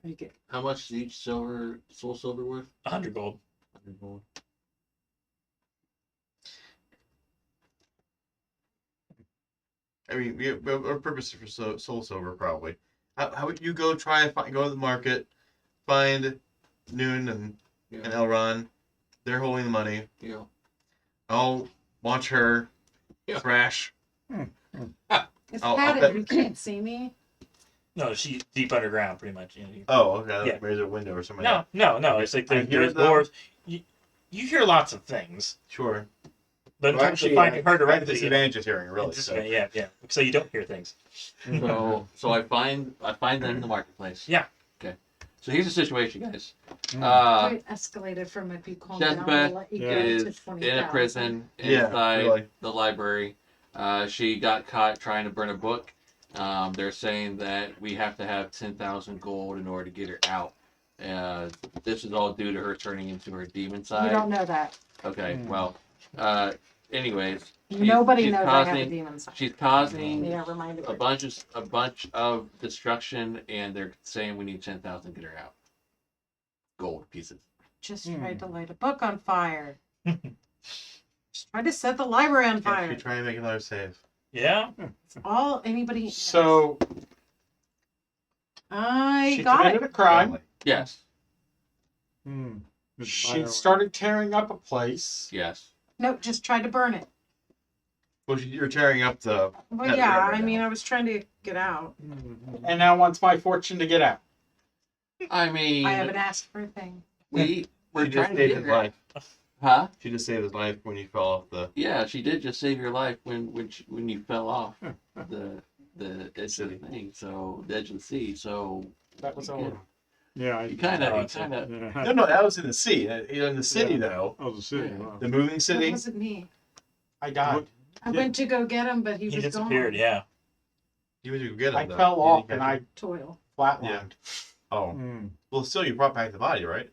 Okay. How much is each soul silver worth? 100 gold. 100 gold. I mean, we have our purpose for soul silver, probably. How would you go go to the market, find Noon and Elron? They're holding the money. Yeah. I'll watch her thrash. It's I'll padded. bet- You can't see me. No, she's deep underground, pretty much. Oh, okay. Yeah. There's a window or something. No. It's like I hear there's them. doors. You hear lots of things, Sure. but in Well, terms of finding her I have directly, disadvantage of hearing, really. So. yeah. So you don't hear things. So I find them in the marketplace. Yeah. Okay. So here's the situation, guys. It escalated from if you calm down. Jezebeth I'll let you Yeah. go to is 20,000. in a prison Yeah, inside really. the library. She got caught trying to burn a book. They're saying that we have to have 10,000 gold in order to get her out. This is all due to her turning into her demon side. You don't know that. Okay, well, anyways, Nobody she's knows I have a causing- demon side. she's causing Yeah, reminded a me. bunch of destruction, and they're saying we need 10,000 to get her out. Gold pieces. Just tried to light a book on fire. Just tried to set the library on Can't fire. you try and make another save? Yeah. It's all anybody. So I she got committed it. a crime. Yes, She She started tearing up a place. yes. Nope, just tried to burn it. Well, you're tearing up the. Well, That yeah, library I mean, now. I was trying to get out. And now wants my fortune to get out. I mean, I haven't asked for a thing. we're She just trying to saved get his her. life. Huh? She just saved his life when you fell off the. Yeah, she did just save your life when you fell off the edge of the thing, so the edge of the sea. So That was you all. Yeah, you kind No, of, it's No, no, that was in the sea. In the city, Yeah. though. Oh, the city. Yeah. Wow. The moving That city. wasn't me. I died. I went to go get him, but he He was disappeared. gone. Yeah. You went to go get him. I though. fell You off didn't and catch him? I Toil. flatlined. Oh, Mm. well, still, you brought back the body, right?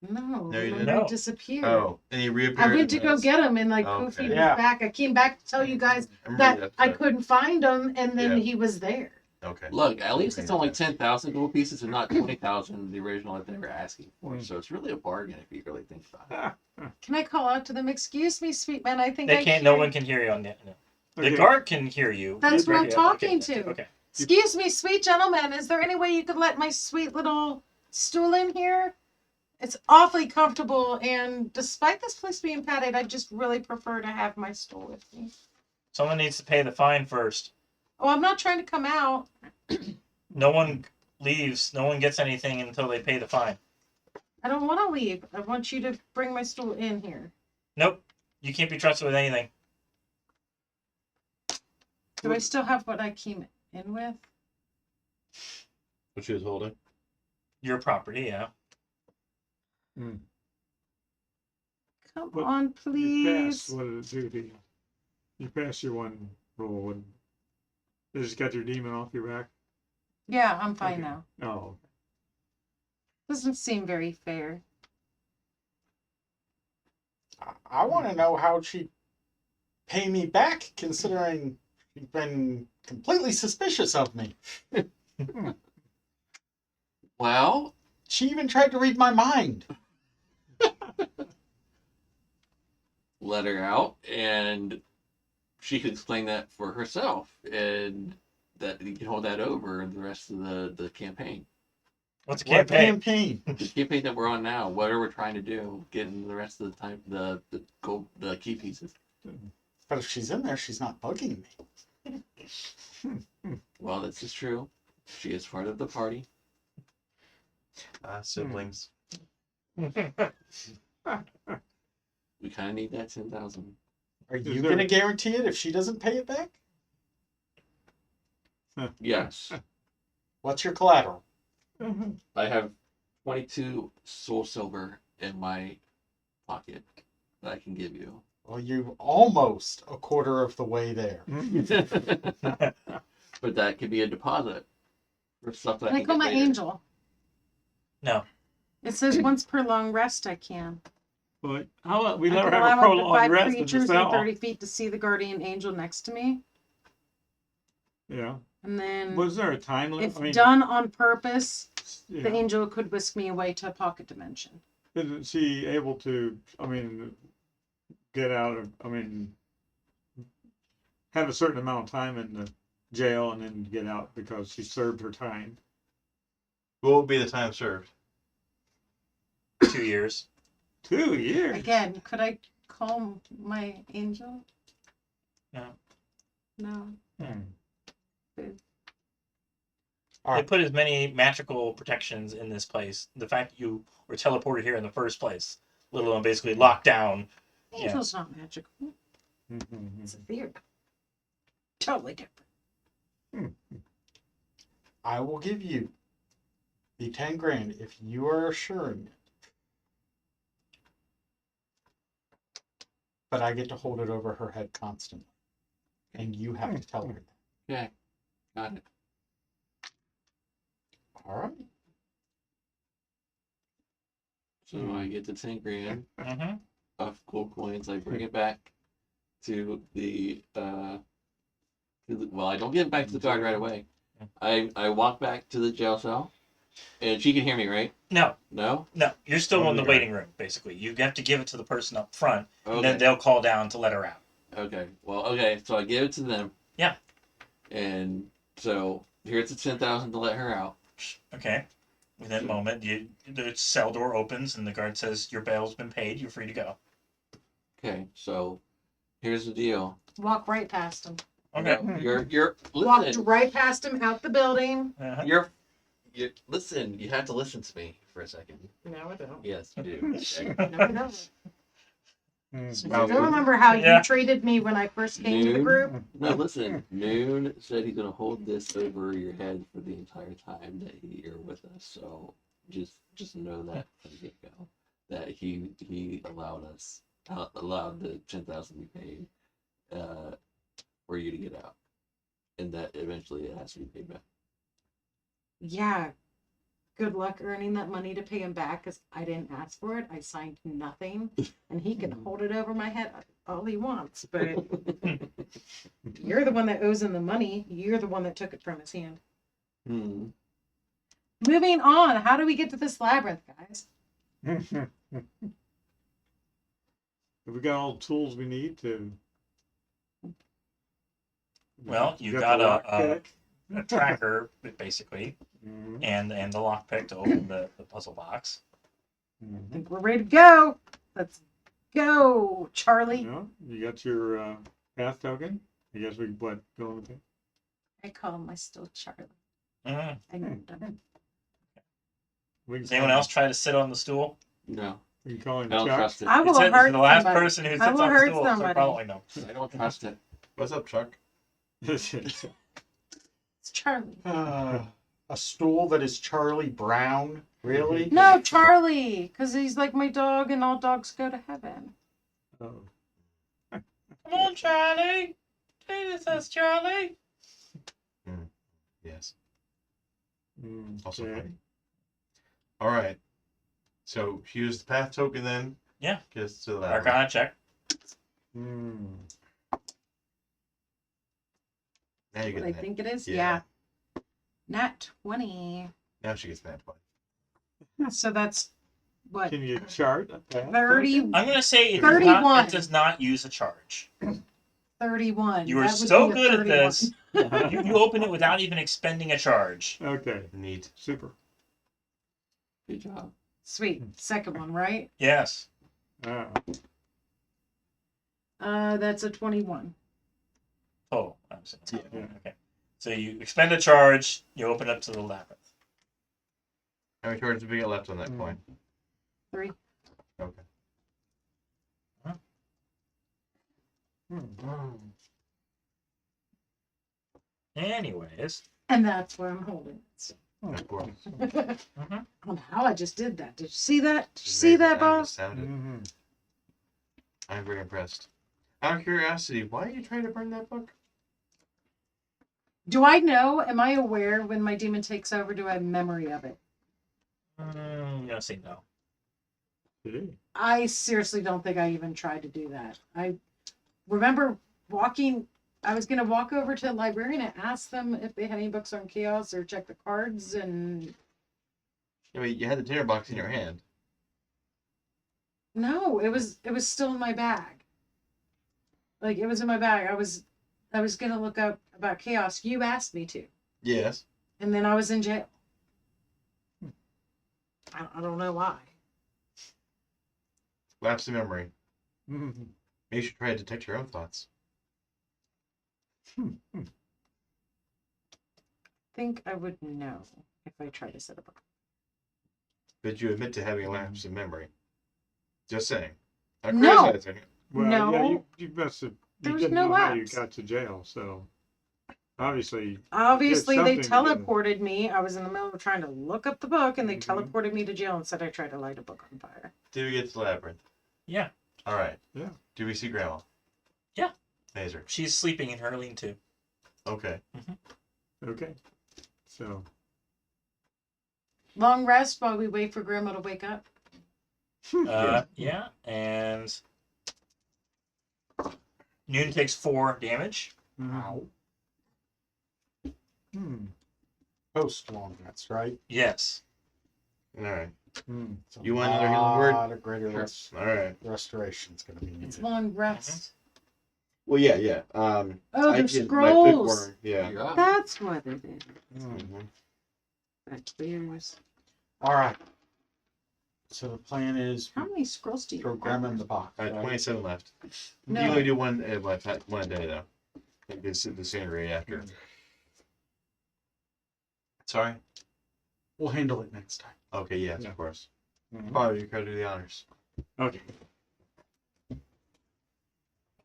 No, No, you remember didn't. No. he disappeared. Oh, and he reappeared. I went to go get him, and like Oh, poof, he okay. was Yeah. back. I came back to tell you guys I remember that the I episode. couldn't find him, and then Yeah. he was there. Okay. look. At least it's Okay. only 10,000 gold pieces and not 20,000, the original that they were asking for. Mm. So it's really a bargain if you really think about it. Can I call out to them? Excuse me, sweet man. I think They I can't. No one can hear you on the. No. The Okay. guard can hear you. That's what I'm Yeah, talking okay, to. Okay. Excuse me, sweet gentleman. Is there any way you could let my sweet little stool in here? It's awfully comfortable, and despite this place being padded, I just really prefer to have my stool with me. Someone needs to pay the fine first. Oh, I'm not trying to come out. No one leaves. No one gets anything until they pay the fine. I don't want to leave. I want you to bring my stool in here. Nope. You can't be trusted with anything. Do I still have what I came in with? What she was holding. Your property, yeah. Come But on, You please. passed, what did it do to you? You passed your one roll and they just got your demon off your back? Yeah, I'm fine Okay. now. Oh, Doesn't seem very fair. I want to know how she pay me back, considering she's been completely suspicious of me. Well, She even tried to read my mind. let her out, and she could explain that for herself, and that you can hold that over the rest of the campaign. What's a What campaign? campaign? The campaign that we're on now, whatever we're trying to do, getting the rest of the time the gold, the key pieces. But if she's in there, she's not bugging me. Well, this is true. She is part of the party. Siblings. We kind of need that 10,000. Are Is you there- going to guarantee it if she doesn't pay it back? Yes, What's your collateral? I have 22 soul silver in my pocket that I can give you. Well, you're almost a quarter of the way there. But that could be a deposit for stuff that Can I call get my later. angel? No. It says once per long rest I can. But how about we I let her can have a allow up to prolonged 5 rest in the creatures in cell? 30 feet to see the guardian angel next to me. Yeah. And then, Was there a time limit? if done on purpose, the yeah. angel could whisk me away to a pocket dimension. Isn't she able to, get out of, have a certain amount of time in the jail and then get out because she served her time? What would be the time served? 2 years. 2 years? Again, could I call my angel? No. No. They put as many magical protections in this place. The fact that you were teleported here in the first place, let alone basically locked down. Angel's not magical. Mm-hmm. It's a theory. Totally different. I will give you the 10 grand if you are assuring it. But I get to hold it over her head constantly. And you have to tell her that. Okay, got it. All right. So I get the 10 grand Mm-hmm. of gold coins. I bring it back to the well, I don't give it back to the guard right away. I walk back to the jail cell, and she can hear me, right? No, No? you're still Oh, in the yeah. waiting room, basically. You have to give it to the person up front, and Okay. then they'll call down to let her out. Okay. Well, okay. So I give it to them. Yeah. And so here's the 10,000 to let her out. Okay. In that moment, the cell door opens, and the guard says, "Your bail's been paid. You're free to go." Okay. So here's the deal. Walk right past him. Okay. You're Walked listen. right past him out the building. Uh-huh. You're listen. You have to listen to me for a second. No, I don't. Yes, you do. Okay. No, I don't. Mm. I don't remember how Yeah. you treated me when I first came to the group. No, listen. Noon said he's gonna hold this over your head for the entire time that you're with us. So just know that from the get go, that he allowed the 10,000 to be paid for you to get out, and that eventually it has to be paid back. Yeah. Good luck earning that money to pay him back because I didn't ask for it. I signed nothing. And he can hold it over my head all he wants. But you're the one that owes him the money. You're the one that took it from his hand. Hmm. Moving on. How do we get to this labyrinth, guys? Have we got all the tools we need to? Well, you the got lock a pick? tracker, basically, Mhm. and the lockpick to open the puzzle box. I Mhm. think we're ready to go. Let's go, Charlie. Yeah, you got your path token. I guess we go with it. I call him my still Charlie. Mhm. I know him. We can Does call anyone him- else try to sit on the stool? No, We can call him I don't Chuck. trust it. I It will said hurt the last somebody. person who I sits will on the hurt stool, so somebody. probably no. I don't trust it. What's up, Chuck? It's Charlie. A stool that is Charlie Brown? Really? No, Charlie, because he's like my dog, and all dogs go to heaven. Oh. Come on, Charlie. Do this, Charlie. Yes. Mm, Also okay. funny. All right. So use the path token then. Yeah. Get us to the lab. Arcana check. Mm. Now you What get I that. think it is? Yeah. Yeah. Nat 20. Now she gets that point. So that's what? Can you chart a path 30, token? I'm going to say it 31. does not use a charge. 31. You are That would so be a good at 31. this. You open it without even expending a charge. Okay, Neat. super. Good job. Sweet. Second one, right? Yes. Ah, That's a 21. Total. I'm saying. Yeah. Okay. So you expend a charge, you open up to the labyrinth. How many charges do we get left on that Mm. coin? 3. Okay. Anyways. And that's where I'm holding it. Of course. Mhm. I don't know how I just did that. Did you see that? Did you Just see made that, the sound boss? just sounded. mhm. I'm very impressed. Out of curiosity, why are you trying to burn that book? Do I know? Am I aware when my demon takes over? Do I have memory of it? I'm gonna say no. Okay. I seriously don't think I even tried to do that. I remember walking. I was gonna walk over to the librarian and ask them if they had any books on chaos or check the cards, and I mean, you had the dinner box in your hand. no, it was still in my bag. Like, it was in my bag. I was gonna look up about chaos. You asked me to, Yes. and then I was in jail. I don't know why. Lapse of memory. Mhm. Maybe you should try to detect your own thoughts. I think I would know if I tried to set up a. But you admit to having a lapse of memory. Just saying. Not No. criticizing. Well, No. yeah, you must have. There You was didn't no know how you lapse. got to jail, so obviously. Obviously, they something again. teleported me. I was in the middle of trying to look up the book, and they Mhm. teleported me to jail and said I tried to light a book on fire. Did we get to the labyrinth? Yeah. All right. Yeah. Do we see Grandma? Yeah. Mazer. She's sleeping in her lean-to. Okay. Okay. So. Long rest while we wait for Grandma to wake up. Yeah, and Noon takes 4 damage. Ow. Hmm. Post long rest, right? Yes. All right. Hmm. It's a You want another healing word? lot of greater Sure. All right. restoration's gonna be It's needed. long rest. Well, yeah. Oh, I there's did my scrolls. bookworm, yeah. Yeah. That's what it is. Mhm. That clears. All right. So the plan is How many scrolls do you throw have? Grandma in the box. I have Right? 27 left. No. You only do one one a day, though. Like this the scenery after. Sorry? We'll handle it next time. Okay, yes, Yeah. of course. Mhm. Father, you gotta do the honors. Okay.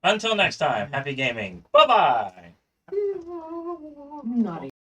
Until next time, happy gaming. Bye-bye. Naughty.